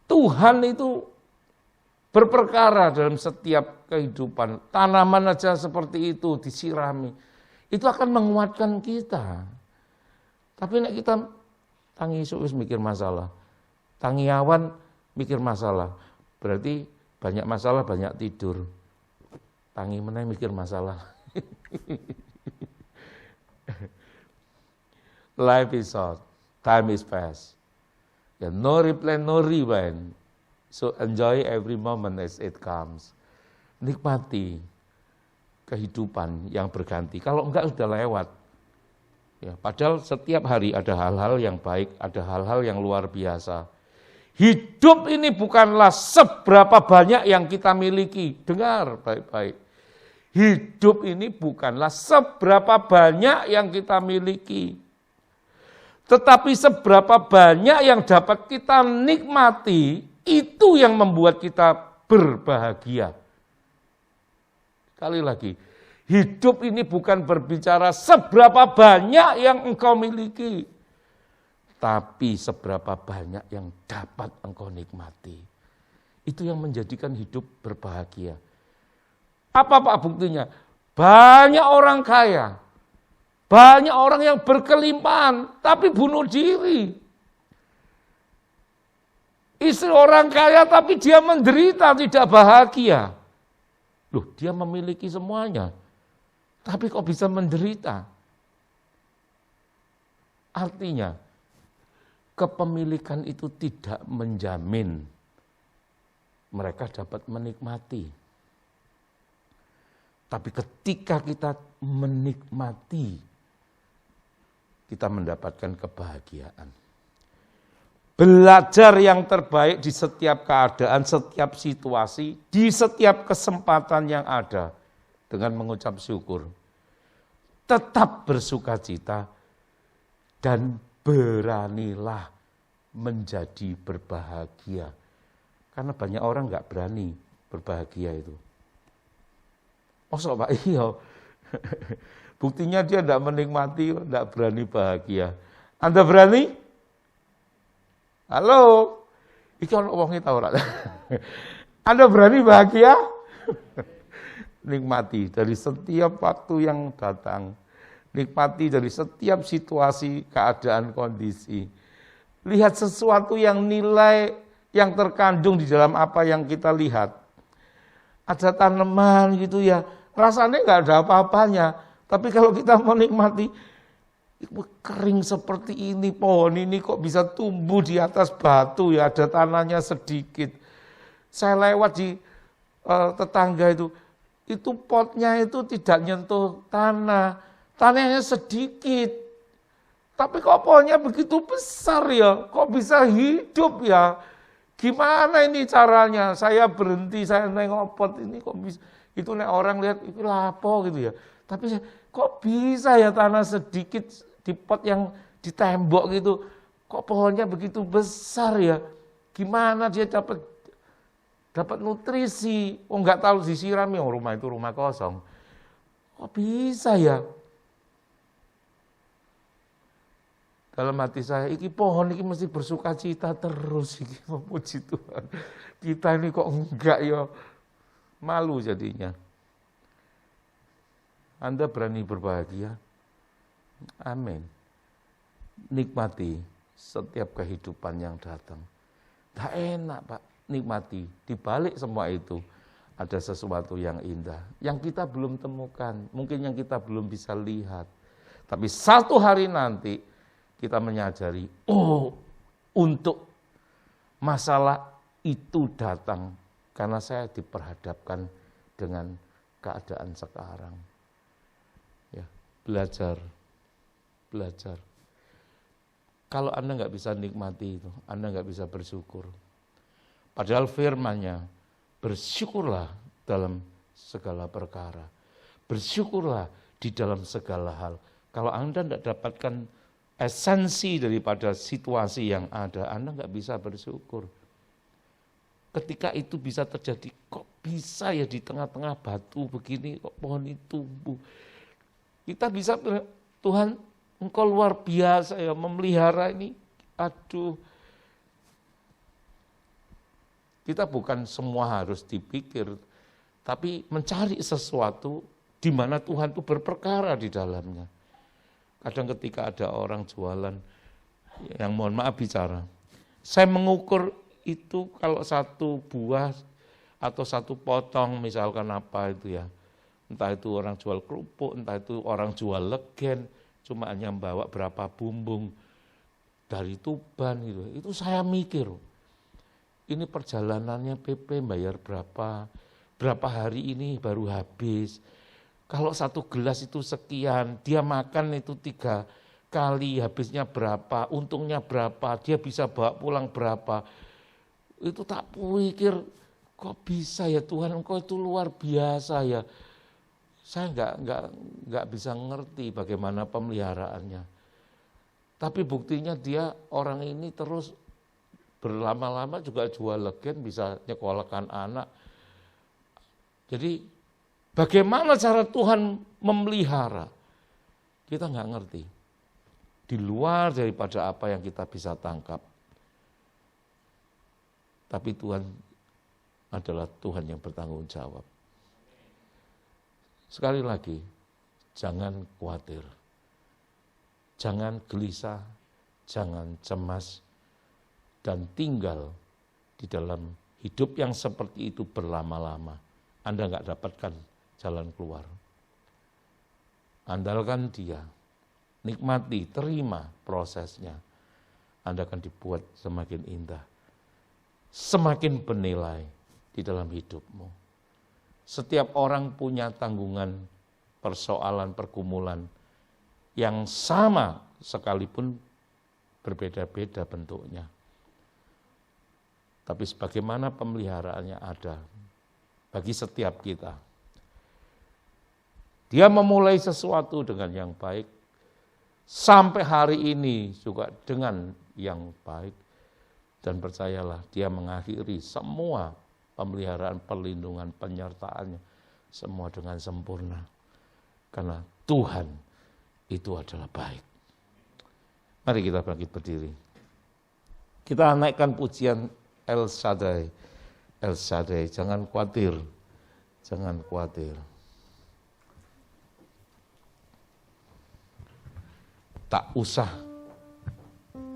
Tuhan itu berperkara dalam setiap kehidupan. Tanaman aja seperti itu, disirami. Itu akan menguatkan kita. Tapi nek kita tangi isu mikir masalah. Tangi awan mikir masalah. Berarti banyak masalah, banyak tidur. Tangi meneh mikir masalah. Life is short. Time is fast. Ya, no reply, no rewind. So enjoy every moment as it comes. Nikmati kehidupan yang berganti. Kalau enggak sudah lewat. Ya, padahal setiap hari ada hal-hal yang baik, ada hal-hal yang luar biasa. Hidup ini bukanlah seberapa banyak yang kita miliki. Dengar baik-baik. Hidup ini bukanlah seberapa banyak yang kita miliki, tetapi seberapa banyak yang dapat kita nikmati, itu yang membuat kita berbahagia. Sekali lagi, hidup ini bukan berbicara seberapa banyak yang engkau miliki, tapi seberapa banyak yang dapat engkau nikmati. Itu yang menjadikan hidup berbahagia. Apa Pak buktinya? Banyak orang kaya, banyak orang yang berkelimpahan, tapi bunuh diri. Istri orang kaya tapi dia menderita, tidak bahagia. Loh, dia memiliki semuanya, tapi kok bisa menderita? Artinya, kepemilikan itu tidak menjamin mereka dapat menikmati. Tapi ketika kita menikmati, kita mendapatkan kebahagiaan. Belajar yang terbaik di setiap keadaan, setiap situasi, di setiap kesempatan yang ada dengan mengucap syukur. Tetap bersukacita dan beranilah menjadi berbahagia. Karena banyak orang nggak berani berbahagia itu. Pak, iya. Buktinya dia tidak menikmati, tidak berani bahagia. Anda berani? Halo? Iki ono wong tau ora? Anda berani bahagia? Nikmati dari setiap waktu yang datang. Nikmati dari setiap situasi, keadaan, kondisi. Lihat sesuatu yang nilai yang terkandung di dalam apa yang kita lihat. Ada tanaman gitu ya, rasanya nggak ada apa-apanya. Tapi kalau kita menikmati, kering seperti ini, pohon ini kok bisa tumbuh di atas batu ya, ada tanahnya sedikit. Saya lewat di tetangga itu potnya itu tidak nyentuh tanah, tanahnya sedikit. Tapi kok pohonnya begitu besar ya, kok bisa hidup ya. Gimana ini caranya? Saya berhenti, saya nengok pot ini kok bisa. Itu nek orang lihat itu lapo gitu ya. Tapi kok bisa ya tanah sedikit di pot yang di tembok gitu. Kok pohonnya begitu besar ya? Gimana dia dapat nutrisi? Oh nggak tahu disirami, oh rumah itu rumah kosong. Kok bisa ya? Dalam hati saya, iki pohon iki mesti bersukacita terus, iki memuji Tuhan. Kita ini kok enggak ya, malu jadinya. Anda berani berbahagia? Amin. Nikmati setiap kehidupan yang datang. Tak enak Pak, nikmati. Di balik semua itu ada sesuatu yang indah, yang kita belum temukan, mungkin yang kita belum bisa lihat. Tapi satu hari nanti, kita menyadari, oh untuk masalah itu datang karena saya diperhadapkan dengan keadaan sekarang. Ya, belajar. Kalau Anda nggak bisa nikmati itu, Anda nggak bisa bersyukur. Padahal firman-Nya, bersyukurlah dalam segala perkara. Bersyukurlah di dalam segala hal. Kalau Anda tidak dapatkan esensi daripada situasi yang ada, Anda nggak bisa bersyukur. Ketika itu bisa terjadi, kok bisa ya di tengah-tengah batu begini, kok pohon itu tumbuh. Kita bisa, Tuhan Engkau luar biasa ya memelihara ini. Aduh. Kita bukan semua harus dipikir, tapi mencari sesuatu di mana Tuhan itu berperkara di dalamnya. Kadang ketika ada orang jualan yang mohon maaf bicara, saya mengukur itu kalau satu buah atau satu potong misalkan apa itu ya, entah itu orang jual kerupuk, entah itu orang jual legen, cuma hanya membawa berapa bumbung dari Tuban gitu. Itu saya mikir, ini perjalanannya PP bayar berapa hari ini baru habis. Kalau satu gelas itu sekian, dia makan itu 3 kali, habisnya berapa, untungnya berapa, dia bisa bawa pulang berapa. Itu tak pikir, kok bisa ya Tuhan, Engkau itu luar biasa ya. Saya nggak bisa ngerti bagaimana pemeliharaannya. Tapi buktinya dia orang ini terus berlama-lama juga jual legen, bisa nyekolahkan anak. Jadi bagaimana cara Tuhan memelihara? Kita nggak ngerti. Di luar daripada apa yang kita bisa tangkap. Tapi Tuhan adalah Tuhan yang bertanggung jawab. Sekali lagi, jangan khawatir. Jangan gelisah, jangan cemas, dan tinggal di dalam hidup yang seperti itu berlama-lama. Anda nggak dapatkan jalan keluar. Andalkan Dia, nikmati, terima prosesnya. Anda akan dibuat semakin indah, semakin bernilai di dalam hidupmu. Setiap orang punya tanggungan, persoalan, pergumulan yang sama sekalipun berbeda-beda bentuknya. Tapi sebagaimana pemeliharaannya ada bagi setiap kita. Dia memulai sesuatu dengan yang baik, sampai hari ini juga dengan yang baik. Dan percayalah, Dia mengakhiri semua pemeliharaan, perlindungan, penyertaannya, semua dengan sempurna. Karena Tuhan itu adalah baik. Mari kita bangkit berdiri. Kita naikkan pujian El Shaddai. El Shaddai, jangan khawatir. Jangan khawatir. Tak usah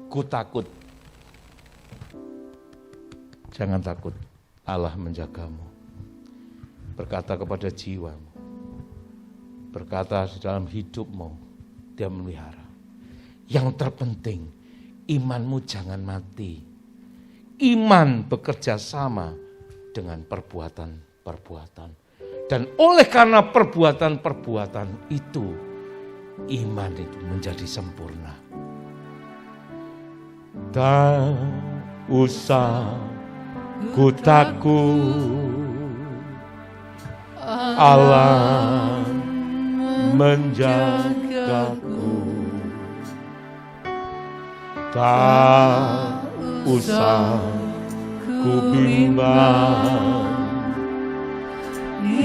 ku takut. Jangan takut, Allah menjagamu. Berkata kepada jiwamu, berkata di dalam hidupmu, Dia memelihara. Yang terpenting, imanmu jangan mati. Iman bekerja sama dengan perbuatan-perbuatan. Dan oleh karena perbuatan-perbuatan itu, iman itu menjadi sempurna. Tak usah ku takut, Allah menjagaku. Tak usah ku bimbang,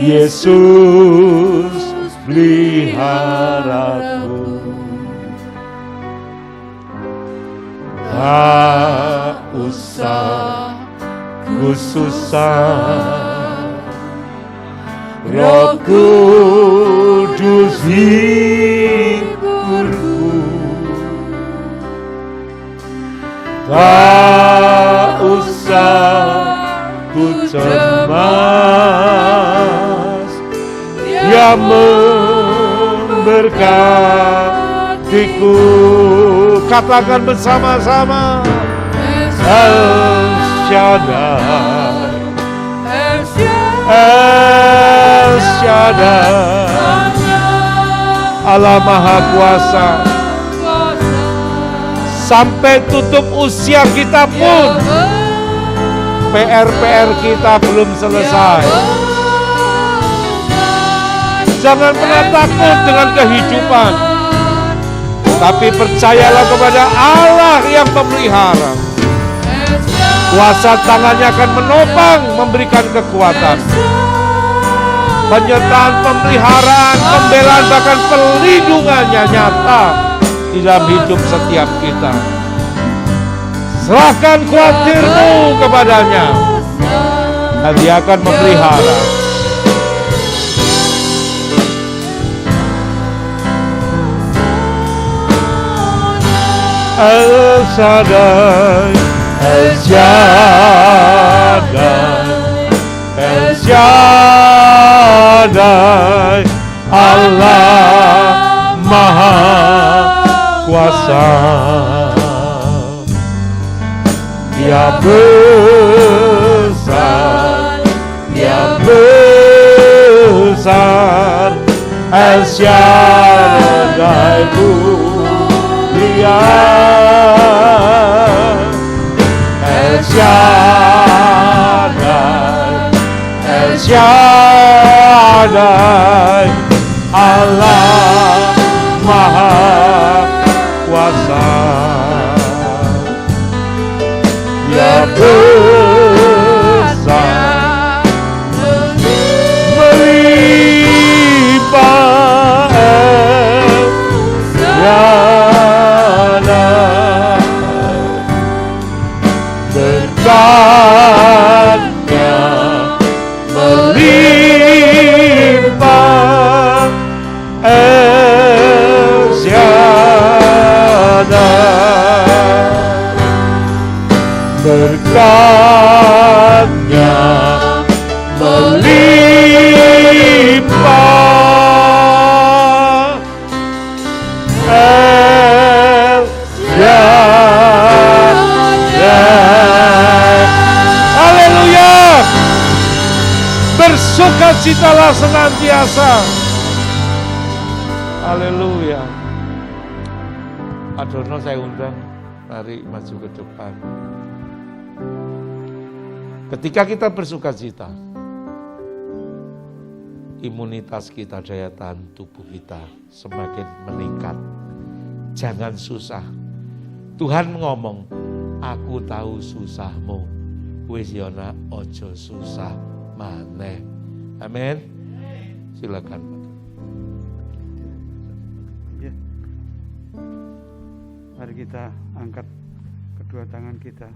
Yesus peliharaku. Tak usah ku susah, Roh Kudus hiburku. Tak usah ku cemas, Dia memberkatiku. Katakan bersama-sama, El Shaddai, El Shaddai, Allah Maha Kuasa. Sampai tutup usia kita pun, PR-PR kita belum selesai. Jangan pernah takut dengan kehidupan, tapi percayalah kepada Allah yang memelihara. Kuasa tangannya akan menopang, memberikan kekuatan, penyertaan, pemeliharaan, pembelaan, bahkan perlindungannya nyata di dalam hidup setiap kita. Serahkan khawatirmu kepadanya, dan Dia akan memelihara. El Shaddai, El Shaddai, El Shaddai, Allah Maha Kuasa. Dia besar, Dia besar, El Shaddai mulia. El Shaddai, El Shaddai, Allah Maha Kuasa. Ya besar melimpah tiada berkatnya melimpah tiada berkatnya melimpah haleluya. Bersukacitalah senantiasa. Haleluya. Adorno saya undang, mari maju ke depan. Ketika kita bersukacita, imunitas kita, daya tahan tubuh kita semakin meningkat. Jangan susah. Tuhan ngomong, aku tahu susahmu. Wis yo nak ojo susah maneh. Amin. Silakan. Ya. Mari kita angkat kedua tangan kita.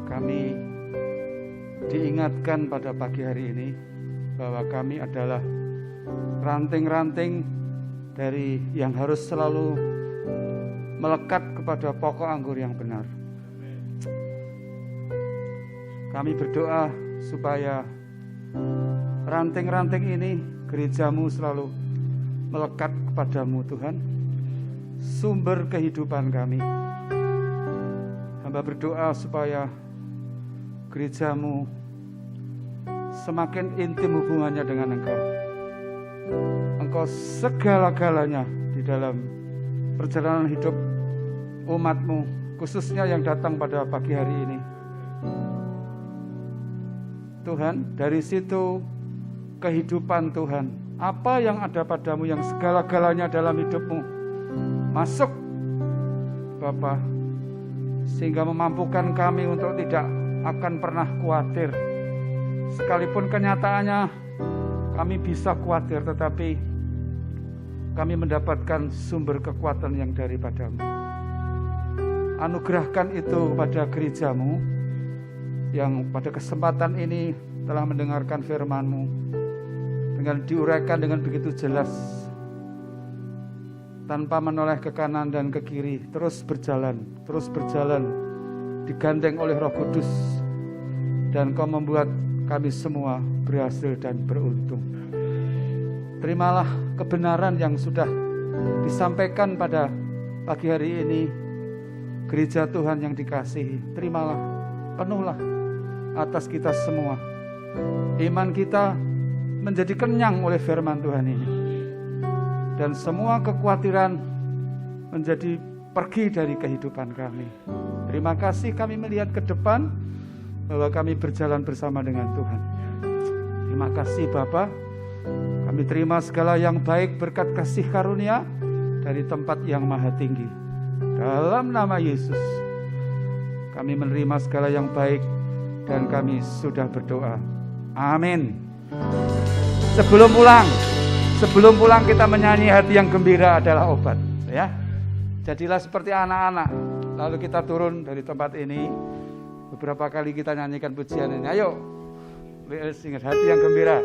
Kami diingatkan pada pagi hari ini bahwa kami adalah ranting-ranting dari yang harus selalu melekat kepada pokok anggur yang benar. Kami berdoa supaya ranting-ranting ini, gerejamu selalu melekat kepadamu Tuhan, sumber kehidupan kami. Hamba berdoa supaya gerejamu semakin intim hubungannya dengan Engkau. Engkau segala-galanya di dalam perjalanan hidup umatmu, khususnya yang datang pada pagi hari ini. Tuhan, dari situ kehidupan Tuhan, apa yang ada padamu yang segala-galanya dalam hidupmu, masuk Bapa, sehingga memampukan kami untuk tidak akan pernah khawatir. Sekalipun kenyataannya kami bisa khawatir, tetapi kami mendapatkan sumber kekuatan yang daripadamu. Anugerahkan itu kepada gerejamu yang pada kesempatan ini telah mendengarkan firman-Mu dengan diuraikan dengan begitu jelas, tanpa menoleh ke kanan dan ke kiri, terus berjalan, digandeng oleh Roh Kudus, dan Kau membuat kami semua berhasil dan beruntung. Terimalah kebenaran yang sudah disampaikan pada pagi hari ini, gereja Tuhan yang dikasihi. Terimalah, penuhlah atas kita semua. Iman kita menjadi kenyang oleh firman Tuhan ini, dan semua kekhawatiran menjadi pergi dari kehidupan kami. Terima kasih kami melihat ke depan bahwa kami berjalan bersama dengan Tuhan. Terima kasih Bapa. Kami terima segala yang baik berkat kasih karunia dari tempat yang maha tinggi. Dalam nama Yesus kami menerima segala yang baik dan kami sudah berdoa. Amin. Sebelum pulang kita menyanyi hati yang gembira adalah obat, ya. Jadilah seperti anak-anak. Lalu kita turun dari tempat ini. Beberapa kali kita nyanyikan pujian ini. Ayo, ingat hati yang gembira.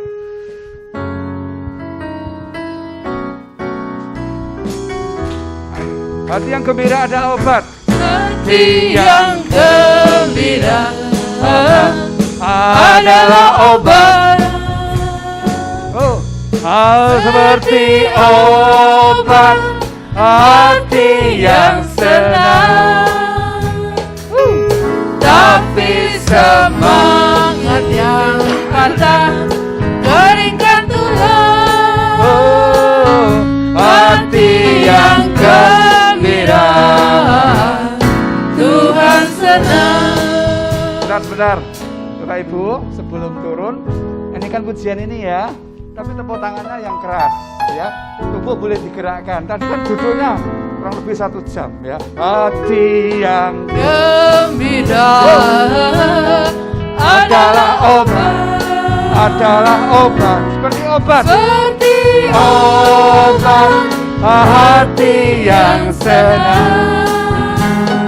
Hati yang gembira adalah obat. Hati yang gembira adalah obat. Seperti obat hati yang senang, tapi semangat yang patah keringkan Tuhan. Hati yang gembira Tuhan senang. Sebentar, Bapak Ibu, sebelum turun, ini kan menyanyikan pujian ini ya. Tapi tepuk tangannya yang keras ya. Tubuh boleh digerakkan. Tadi kan duduknya kurang lebih 1 jam ya. Hati yang gembira adalah obat, adalah obat. Seperti obat. seperti Obat hati yang senang.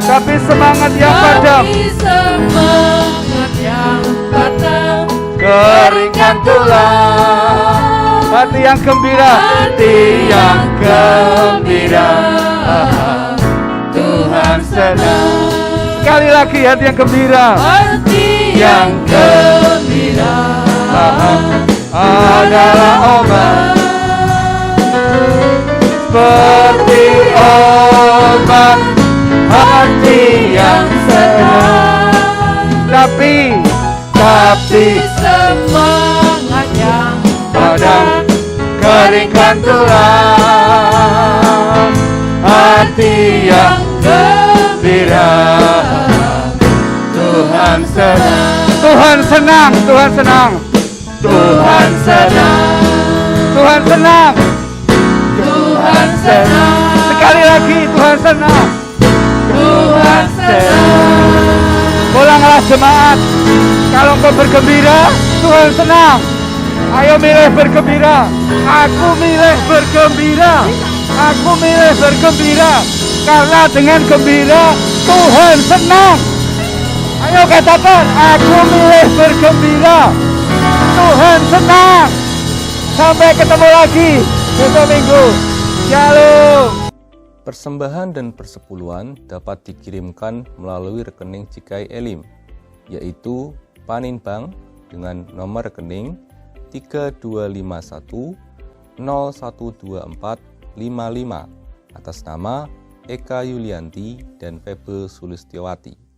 Tapi semangat yang padam, tapi semangat yang padam, keringkan tulang. Hati yang gembira, hati yang gembira, Tuhan senang. Sekali lagi hati yang gembira, hati yang gembira adalah obat. Seperti obat hati yang senang. Tapi semangat yang padam, keringkan tulang. Hati yang gembira, Tuhan senang. Tuhan senang, Tuhan senang, Tuhan senang, Tuhan senang, Tuhan senang. Sekali lagi Tuhan senang, Tuhan senang. Pulanglah jemaat, kalau kau bergembira, Tuhan senang. Ayo milih bergembira. Aku milih bergembira. Aku milih bergembira. Karena dengan gembira Tuhan senang. Ayo katakan, aku milih bergembira. Tuhan senang. Sampai ketemu lagi besok Minggu. Shalom. Persembahan dan persepuluhan dapat dikirimkan melalui rekening Cikai Elim, yaitu Paninbank dengan nomor rekening 3251 012455 atas nama Eka Yulianti dan Febe Sulistiowati.